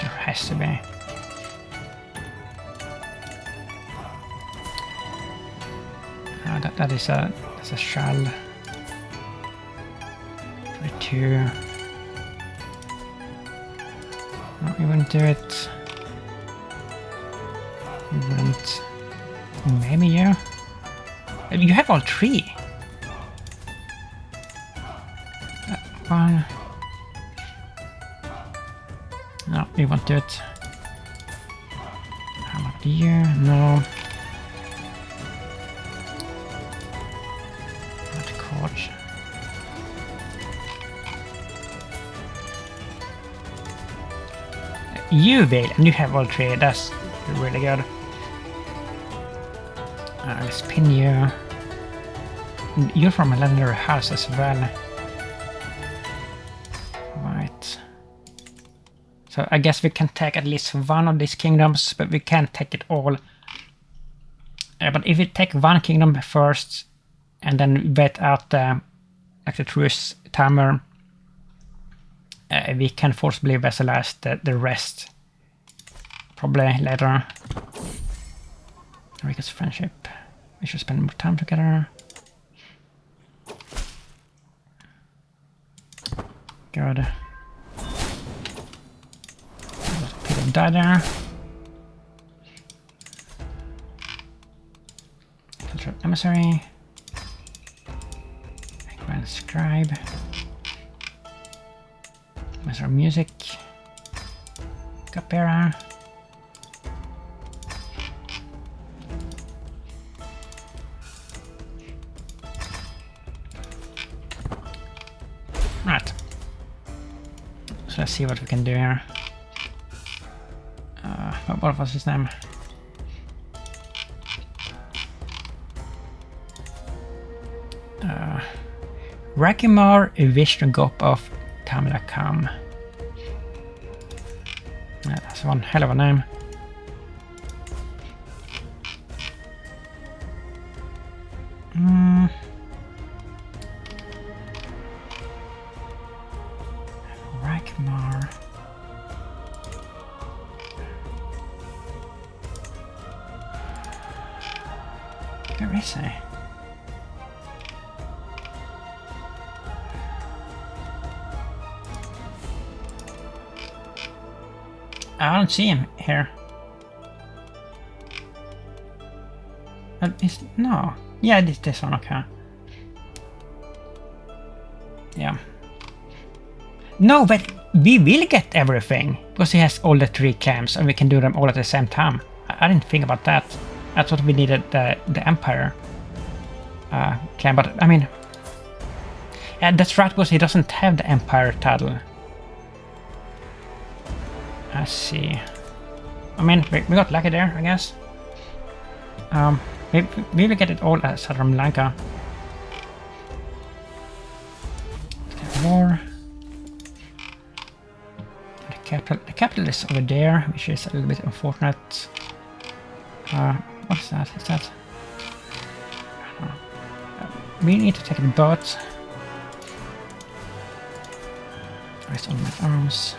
A: There has to be. That's a shell. 2. No, we wouldn't do it. We wouldn't. Maybe you. You have all 3. One. No, we won't do it. How about you? No. Not coach. You will, and you have all 3. That's really good. Let's pin you. You're from a legendary house as well. Right. So I guess we can take at least one of these kingdoms, but we can't take it all. But if we take one kingdom first, and then wait out the truce timer, we can forcibly vassalize the rest. Probably later. Rico's friendship. We should spend more time together. Good. People die there. Cultural emissary. Grand scribe. Master of music. Capera. Right. So let's see what we can do here. What was his name? Rakimar Vishnugop of Tamilakam. That's one hell of a name. Rakimar. Where is he? I don't see him here. No. Yeah, this one, okay. Yeah. No, but we will get everything, because he has all the 3 camps and we can do them all at the same time. I didn't think about that. I thought we needed the Empire clan, but I mean... Yeah, that's right, because he doesn't have the Empire title. I see. I mean, we got lucky there, I guess. We will get it all as Southern Lanka. War. The capital is over there, which is a little bit unfortunate. What's that? Is that? We need to take the boat. Rest on my arms.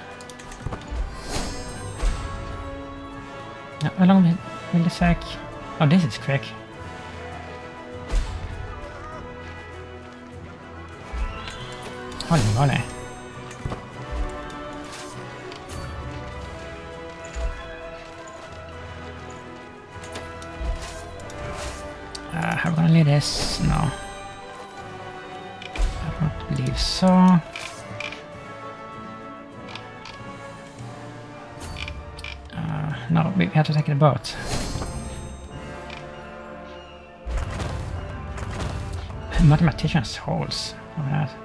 A: How long will this take? Oh, this is quick. Holy moly. How are we gonna leave this? No. I don't believe so. No, we have to take the boat. Mathematician's holes. Look at that.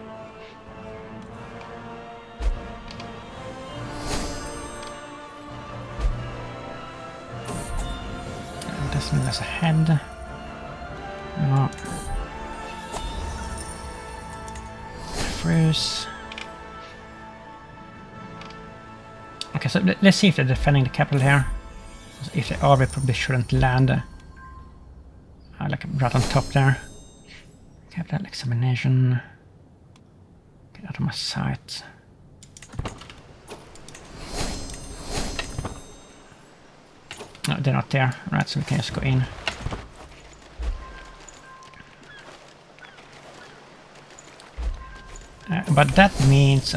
A: Doesn't move us ahead. No. Freeze. Okay, so let's see if they're defending the capital here. If they are, we probably shouldn't land. like right on top there. Capital examination. Get out of my sight. No, they're not there. Right, so we can just go in. But that means...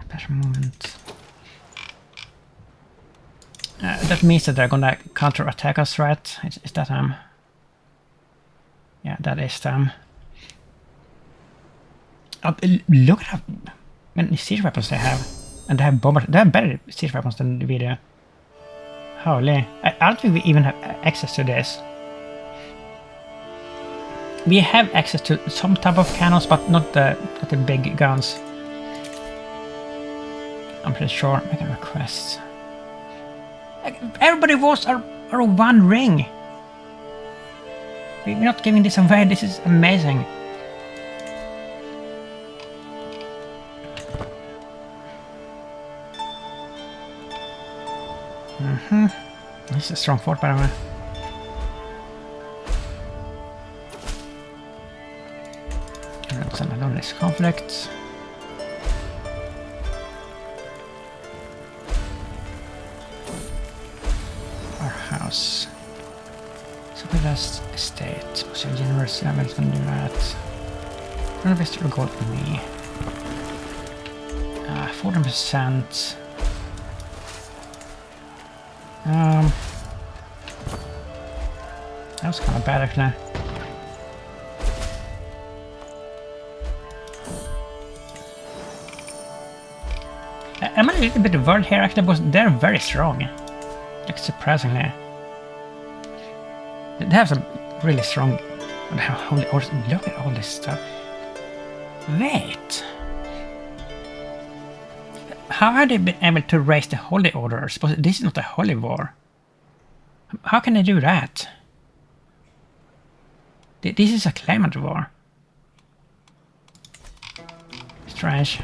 A: special movement. That means that they're gonna counter-attack us, right? Is that yeah, that is look at how many siege weapons they have. And they have bombers. They have better siege weapons than the video. Holy. I don't think we even have access to this. We have access to some type of cannons, but not the big guns. I'm pretty sure. Make a request. Everybody votes are one ring. We're not giving this away. This is amazing. This is a strong fort, by the way. Let's end on this conflict. Our house. So we just estate. So generous, I'm just gonna do that. Reinvest your gold in me. 14%. That was kind of bad, actually. I'm a little bit worried here, actually, because they're very strong. Like, surprisingly. They have some really strong... Holy orders. Look at all this stuff. Wait. How have they been able to raise the holy orders? This is not a holy war. How can they do that? This is a claimant war. Strange.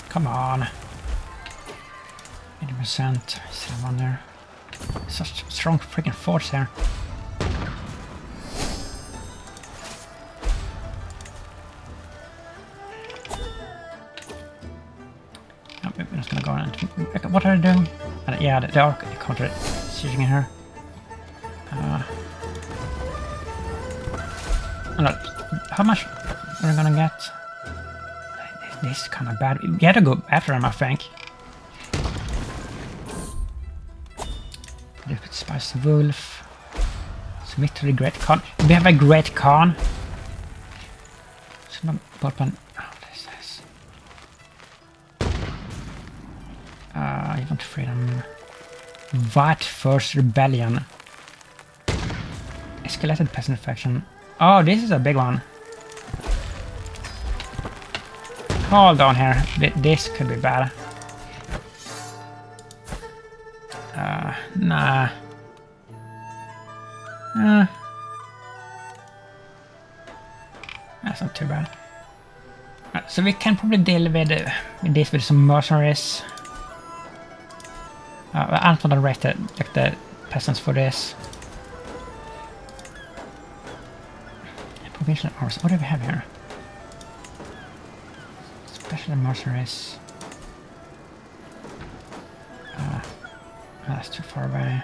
A: Come on. 80%. Still one there. Such strong freaking force here. No, we're just gonna go on. What are they doing? Yeah, they are counter sieging here. How much are we gonna get? This is kind of bad. We had to go after him, I think. Spice Wolf. Submit to the Great Khan. We have a Great Khan. Oh, what is this? You want freedom. White First Rebellion. Escalated peasant faction. Oh, this is a big one. Hold on here. This could be bad. Nah. That's not too bad. So we can probably deal with this with some mercenaries. I don't want to raise the peasants for this. Provincial arms. What do we have here? Special mercenaries. That's too far away.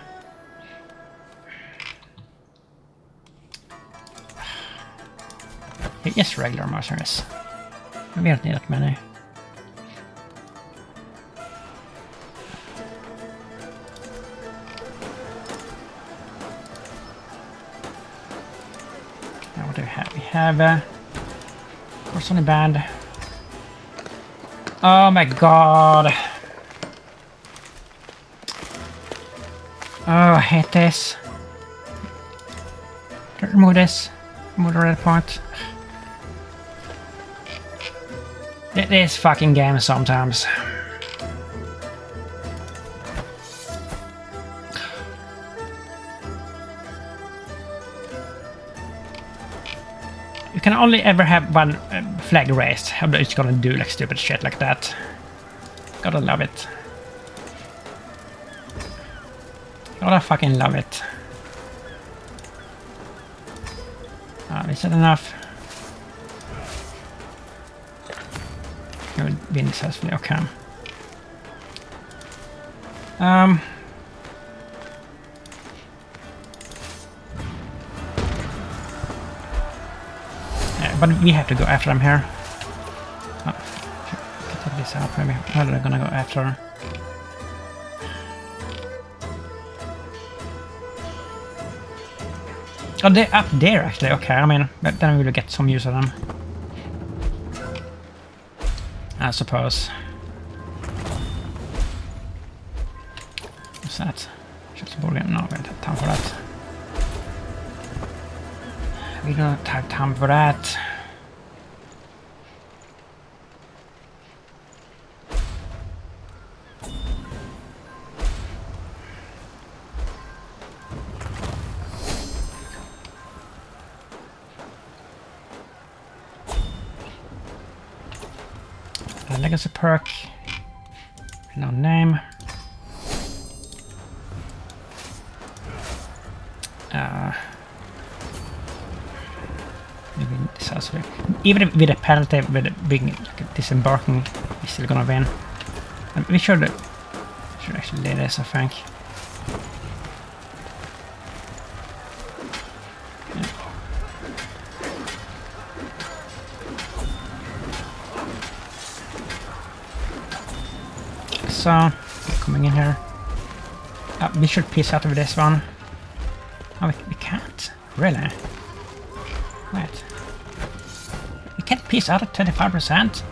A: Yes, regular mercenaries. We don't need that many. Now what do we have? We have Corsoni Band. Oh my god. Oh, I hate this. Remove this. Remove the red point. This fucking game sometimes. You can only ever have one flag raised. How it's gonna do like stupid shit like that. Gotta love it. Gotta fucking love it. Is that enough? It would be successfully okay. Yeah, but we have to go after them here. Oh, get this out maybe. How are they gonna go after? Oh, they're up there actually. Okay, I mean, but then we will get some use of them. I suppose. What's that? Köksborgen? No, we don't have time for that. We don't have time for that. Legacy perk. No name. Maybe disaster. Even with a penalty with a big disembarking, we're still gonna win. And we should actually lay this, I think. So, coming in here. We should piece out of this one. Oh, we can't. Really? Wait. We can't piece out at 25%?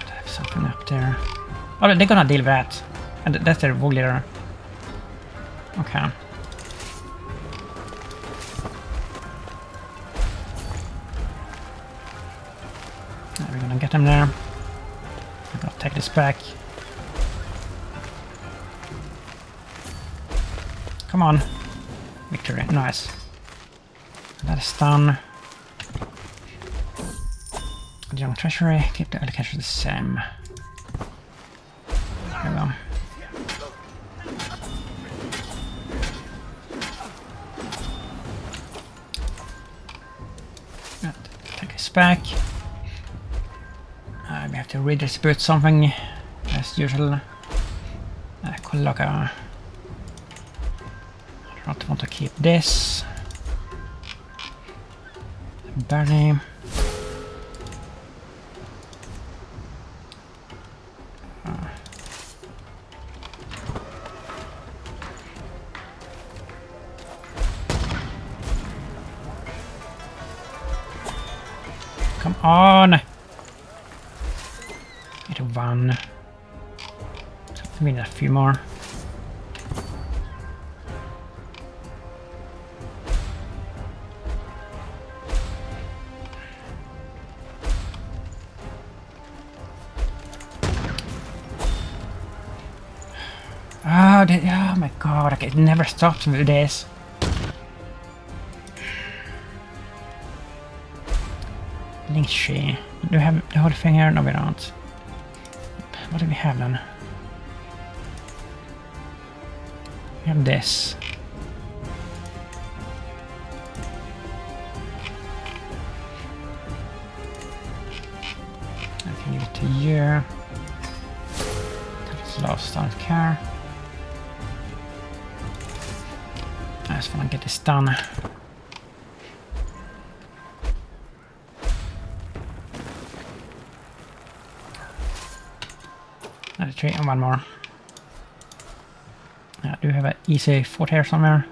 A: There's something up there. Oh, they're gonna deal with that. And that's their wall leader. Okay. We're gonna get them there. I'm gonna take this back. Come on. Victory. Nice. That is done. Young treasury. Keep the allocation the same. There we go. Take this back. We have to redistribute something as usual. I don't want to keep this. Barley. Come on! Get one. We need a few more. Oh my god, it never stops with this. Link tree. Do we have the whole thing here? No, we don't. What do we have then? We have this. I can give it to you. It's lost, don't care. I just want to get this done. Another tree and one more. I do have an easy fort here somewhere.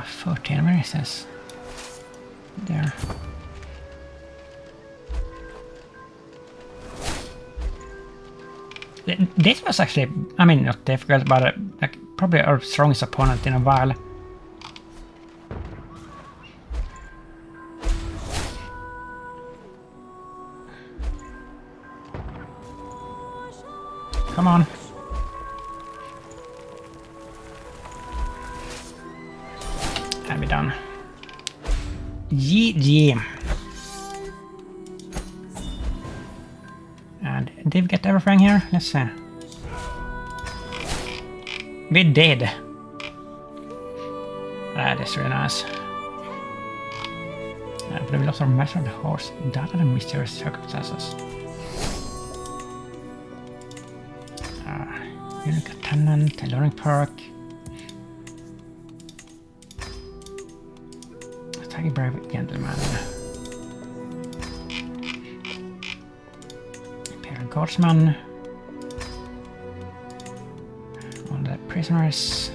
A: 14, where is this? There. This was actually, I mean, not difficult, but like probably our strongest opponent in a while. Come on. we're done. GG. And did we get everything here? Let's see. We did. That is really nice. But we lost our master of the horse. That are the mysterious circumstances. Unique attendant, a learning perk. Attack brave gentleman. Imperial guardsman. On the prisoners.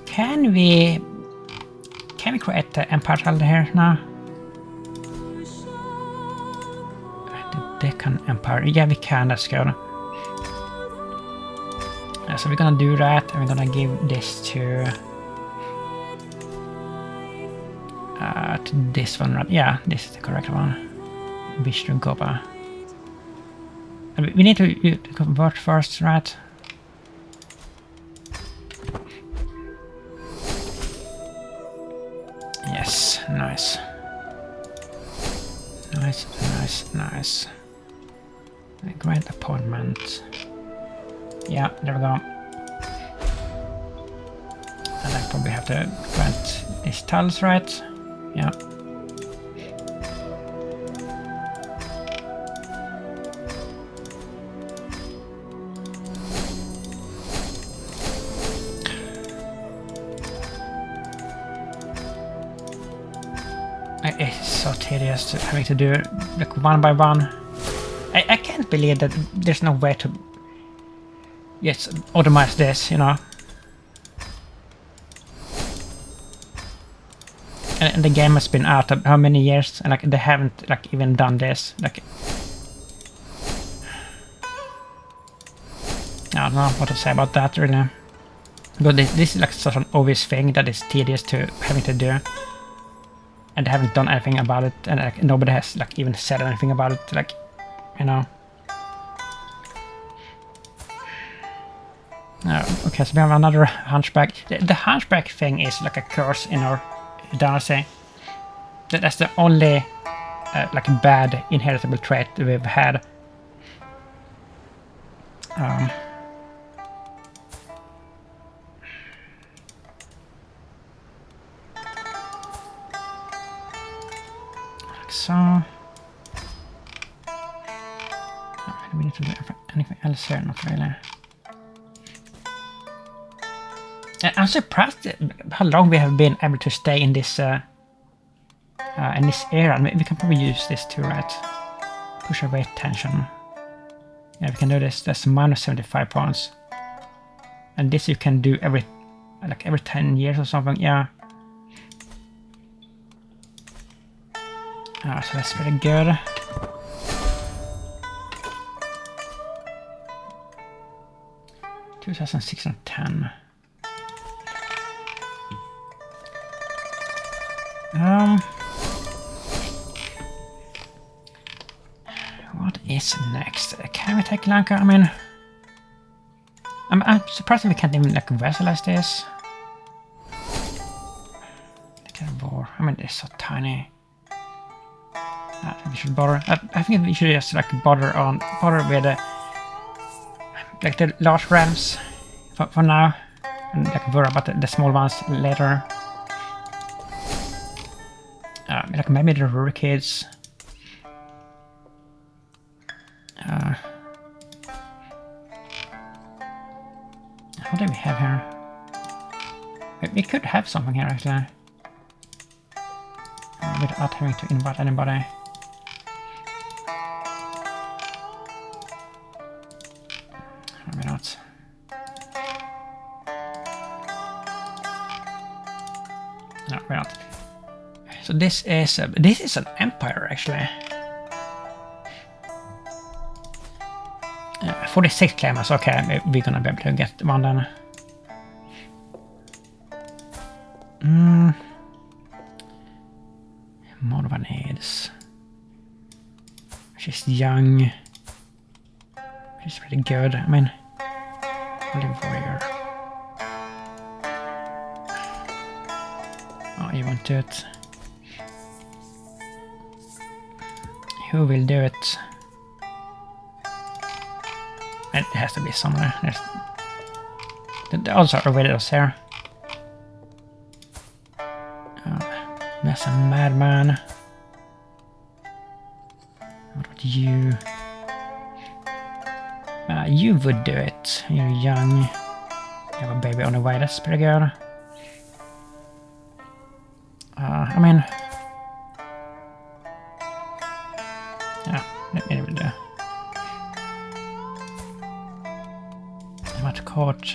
A: Can we create the Empire child here now? The Deccan Empire. Yeah, we can. That's good. So we're gonna do that, and we're gonna give this to this one. Right? Yeah, this is the correct one. Vishnu Gopa. We need to convert first, right? Yes, nice. Nice. A great appointment. Yeah, there we go. And I probably have to grant these tiles, right? Yeah. It's so tedious having to do it like one by one. I can't believe that there's no way to just automate this, you know. And the game has been out of how many years, and like they haven't like even done this. Like I don't know what to say about that really. But this is like such an obvious thing that is tedious to having to do. And they haven't done anything about it, and like, nobody has like even said anything about it, like, you know. Okay, so we have another hunchback. The hunchback thing is like a curse in our dynasty. That's the only like bad inheritable trait that we've had. So we need to do anything else here, not really. I'm surprised how long we have been able to stay in this era. We can probably use this too, right? Push away tension. Yeah, we can do this. That's minus 75 points. And this you can do every 10 years or something. Yeah. So that's pretty good. $2,610. What is next? Can we take Lanka? I mean, I'm surprised we can't even like vassalize this. War. I mean, it's so tiny. I think we should bother. I think we should just like bother with like the large realms for now, and like worry about the small ones later. Like maybe the rural kids. What do we have here? We could have something here actually, without having to invite anybody. Maybe not. No, we're not. So this is an empire actually. 46 claimers. Okay, we're gonna be able to get one then. Morvanades. She's young. She's pretty good. I mean, holy warrior. you won't do it. Who will do it? It has to be somewhere. There's also widows here. That's a madman. What about you? You would do it. You're young. You have a baby on the way. That's pretty good. I mean... Yeah, maybe we'll do. I'm at court.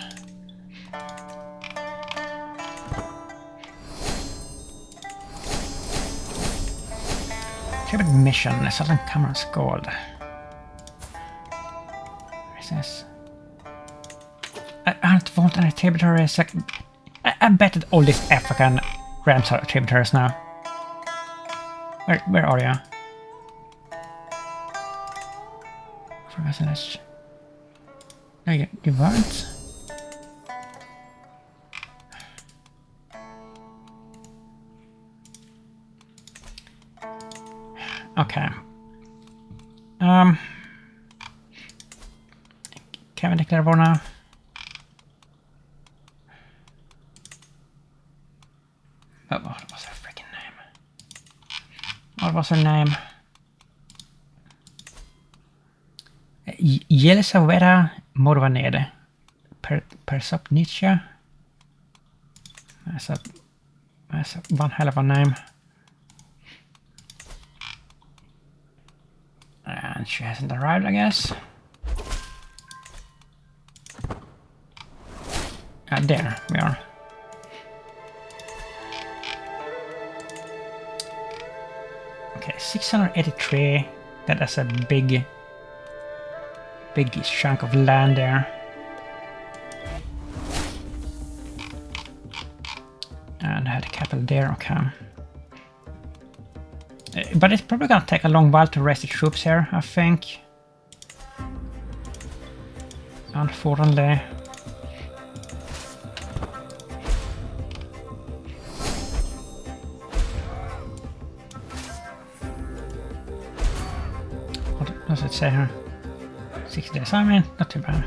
A: Tibet mission, Southern Cameron's gold. What is this? I don't want any tributaries. Like, I bet that all these African ramps are tributaries now. Where are you? For message. No, you weren't. Okay. Can we declare war now? What was her freaking name? What was her name? Yelisaveta Morvanede. Persopnicia. That's one hell of a name. And she hasn't arrived, I guess. There we are. Okay, 683. That's a big chunk of land there. And I had a capital there, okay. But it's probably gonna take a long while to raise the troops here, I think. Unfortunately. What does it say here? 6 days, I mean, not too bad.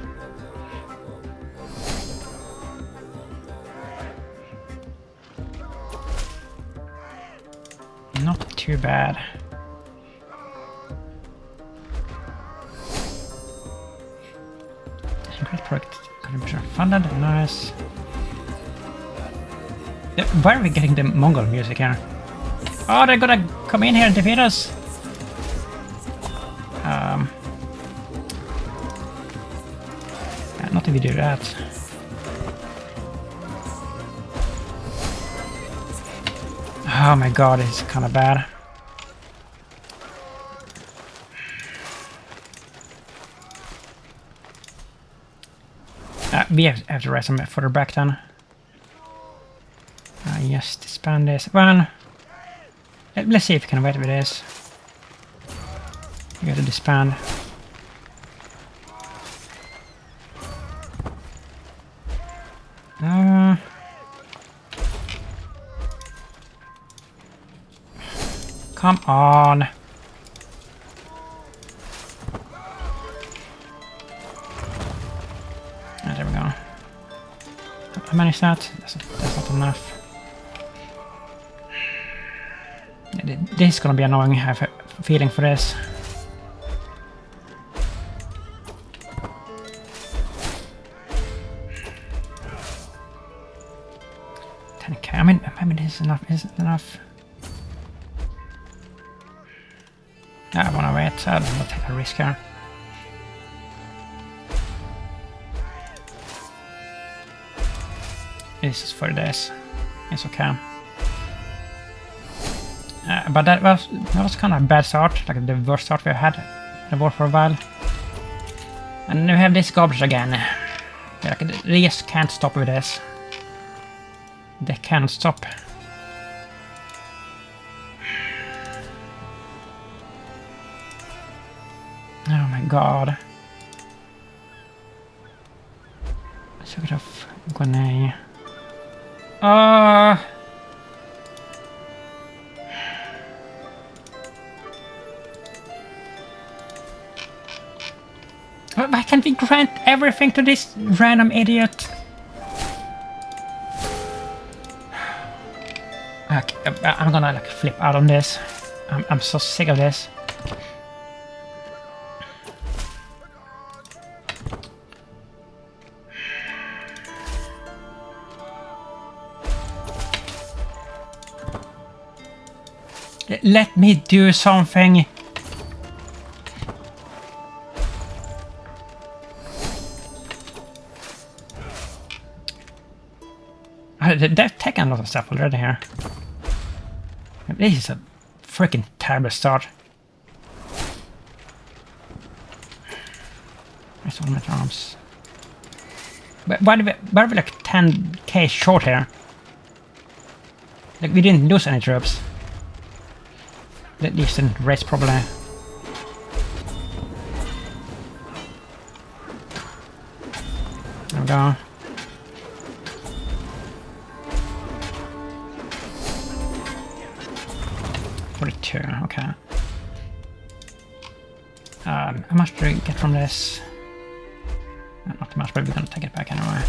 A: Not too bad. Great project contribution funded, nice. Where are we getting the Mongol music here? Oh, they're gonna come in here and defeat us! Not if we do that. Oh my god, it's kind of bad. We have to raise some further back then. Yes, disband this. Well, let's see if we can wait with this. We got to disband. Come on. There we go. How many is that? That's not enough. This is gonna be annoying. I have a feeling for this. I mean, this is enough. Is it enough? I wanna wait. I don't wanna take a risk here. This is for this. It's okay. But that was kind of a bad start, like the worst start we've had in the war for a while. And now we have this garbage again. Like, they just can't stop with this. They can't stop. Oh my god. Sort of Guanay. Why can't we grant everything to this random idiot? Okay, I'm gonna like flip out on this. I'm so sick of this. Let me do something. They've taken a lot of stuff already here. This is a freaking terrible start. Where's all my arms? Why are we like 10k short here? Like we didn't lose any troops. At least in race probably. There we go. Okay. How much do we get from this? Not too much, but we're gonna take it back anyway.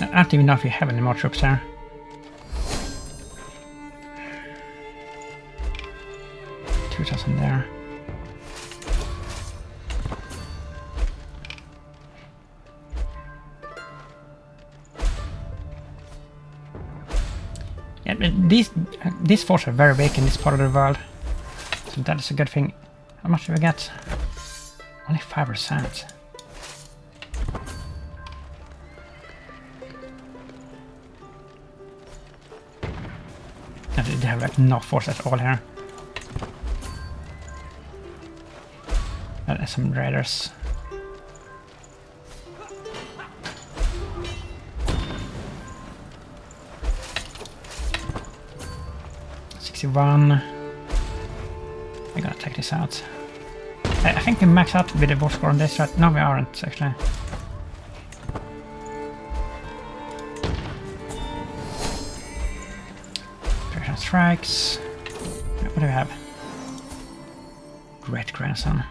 A: I don't even know if we have any more troops there. $2,000 there. Yeah, these forts are very big in this part of the world, so that is a good thing. How much do we get? Only 5%. They have like no force at all here. There's some raiders. We're gonna take this out. I think we max out with the war score on this, right? No, we aren't actually. Persian strikes. What do we have? Great grandson.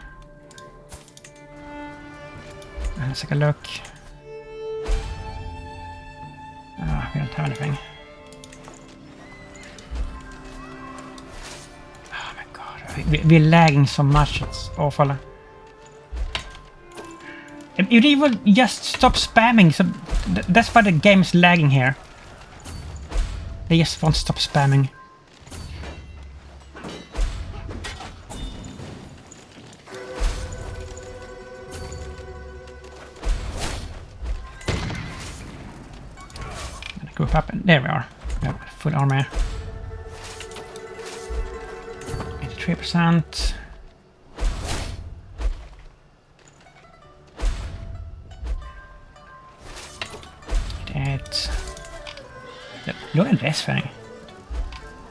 A: Let's take a look. We don't have anything. We're lagging so much, it's awful. You will just stop spamming, so that's why the game is lagging here. They just won't stop spamming. Group up, and there we are. We have full armor. 83%. Look at this thing.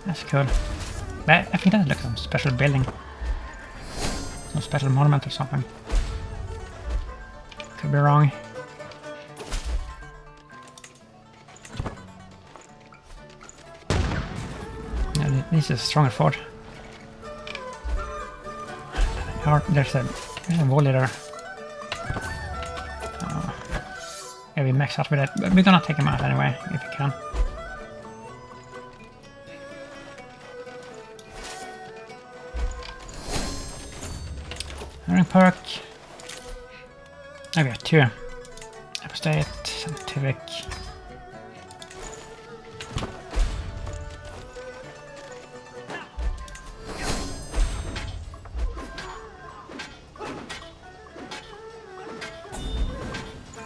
A: That's cool. But I think that looks like some special building. Some special monument or something. Could be wrong. Yeah, this is a stronger fort. There's a wall leader. Yeah, we max out with it, but we're gonna take him out anyway, if we can. Hiring perk. Oh, we have 2. Apostate, scientific.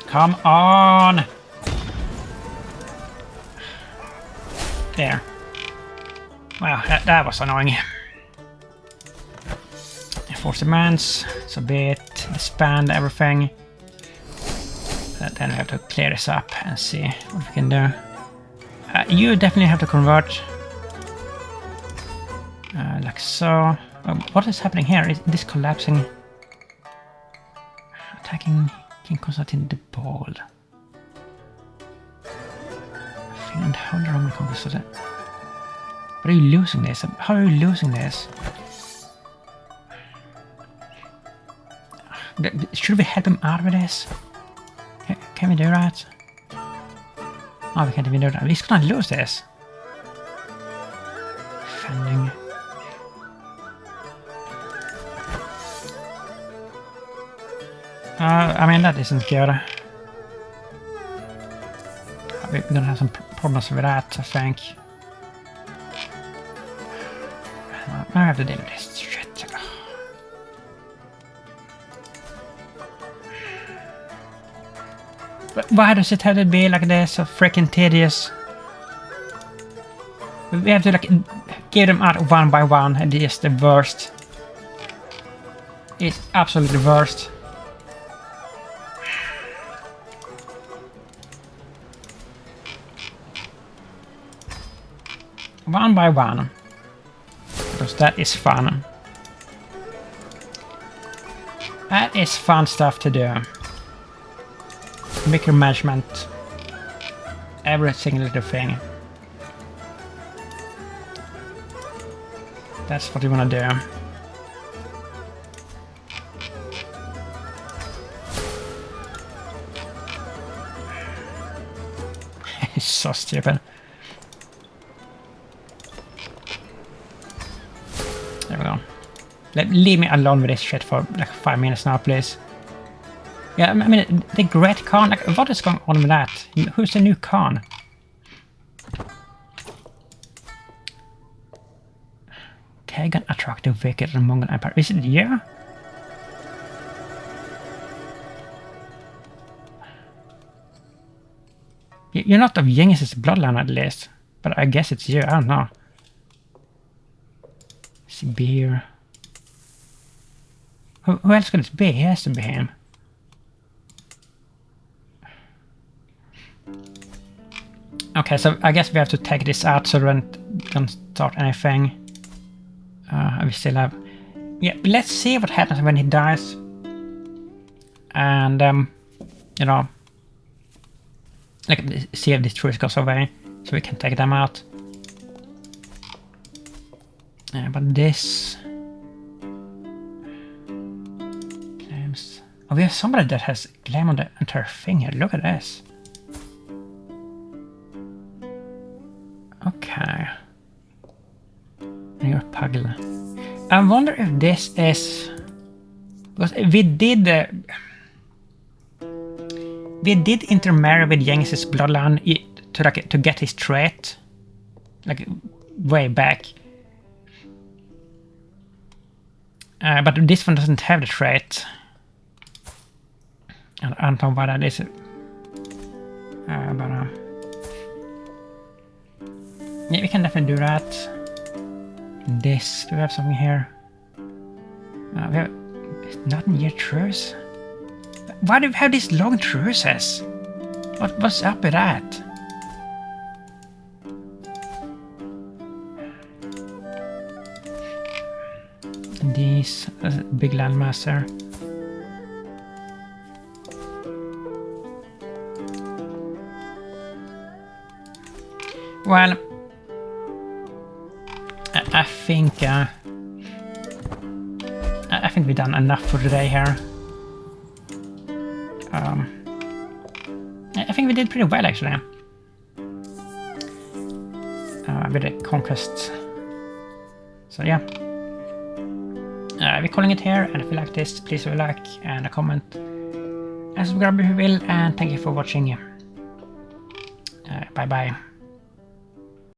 A: Come on! There. Wow, that was annoying. Force demands, so be it, disband everything. Then we have to clear this up and see what we can do. You definitely have to convert. Like so. What is happening here? Is this collapsing? Attacking King Constantine the Bald. Finland, how the Roman conquest. Are you losing this? How are you losing this? Should we help him out with this? Can we do that? Oh, we can't even do that. We're gonna lose this. Defending. I mean, that isn't good. We're gonna have some problems with that, I think. Now I have to deal with this shit. But why does it have to be like this? So freaking tedious. We have to like give them out one by one, and it is the worst. It's absolutely the worst. One by one. Because that is fun. That is fun stuff to do. Micromanagement. Every single little thing. That's what you want to do. It's so stupid. There we go. Leave me alone with this shit for like 5 minutes now, please. Yeah, I mean, the Great Khan, like, what is going on with that? Who's the new Khan? Kagan attractive wicked and Mongol Empire. Is it you? You're not of Genghis' bloodline at least, but I guess it's you, I don't know. Sibir. Who else could it be? He has to be him. Okay, so I guess we have to take this out so we don't start anything. We still have... Yeah, let's see what happens when he dies. And, you know... Like, see if this truth goes away, so we can take them out. But this... Claims... Oh, we have somebody that has claim on the entire thing here. Look at this. Okay. And your pugyel. I wonder if this is... Because we did intermarry with Genghis' bloodline to get his trait. Like, way back. But this one doesn't have the trait. I don't know why that is. Yeah, we can definitely do that. This, do we have something here? We have not near truce. Why do we have these long truces? What's up with that? And these, big landmaster. Well, I think we've done enough for today here. I think we did pretty well actually. With the conquest. So yeah. We're calling it here, and if you like this, please leave a like and a comment. And subscribe if you will, and thank you for watching. Bye bye.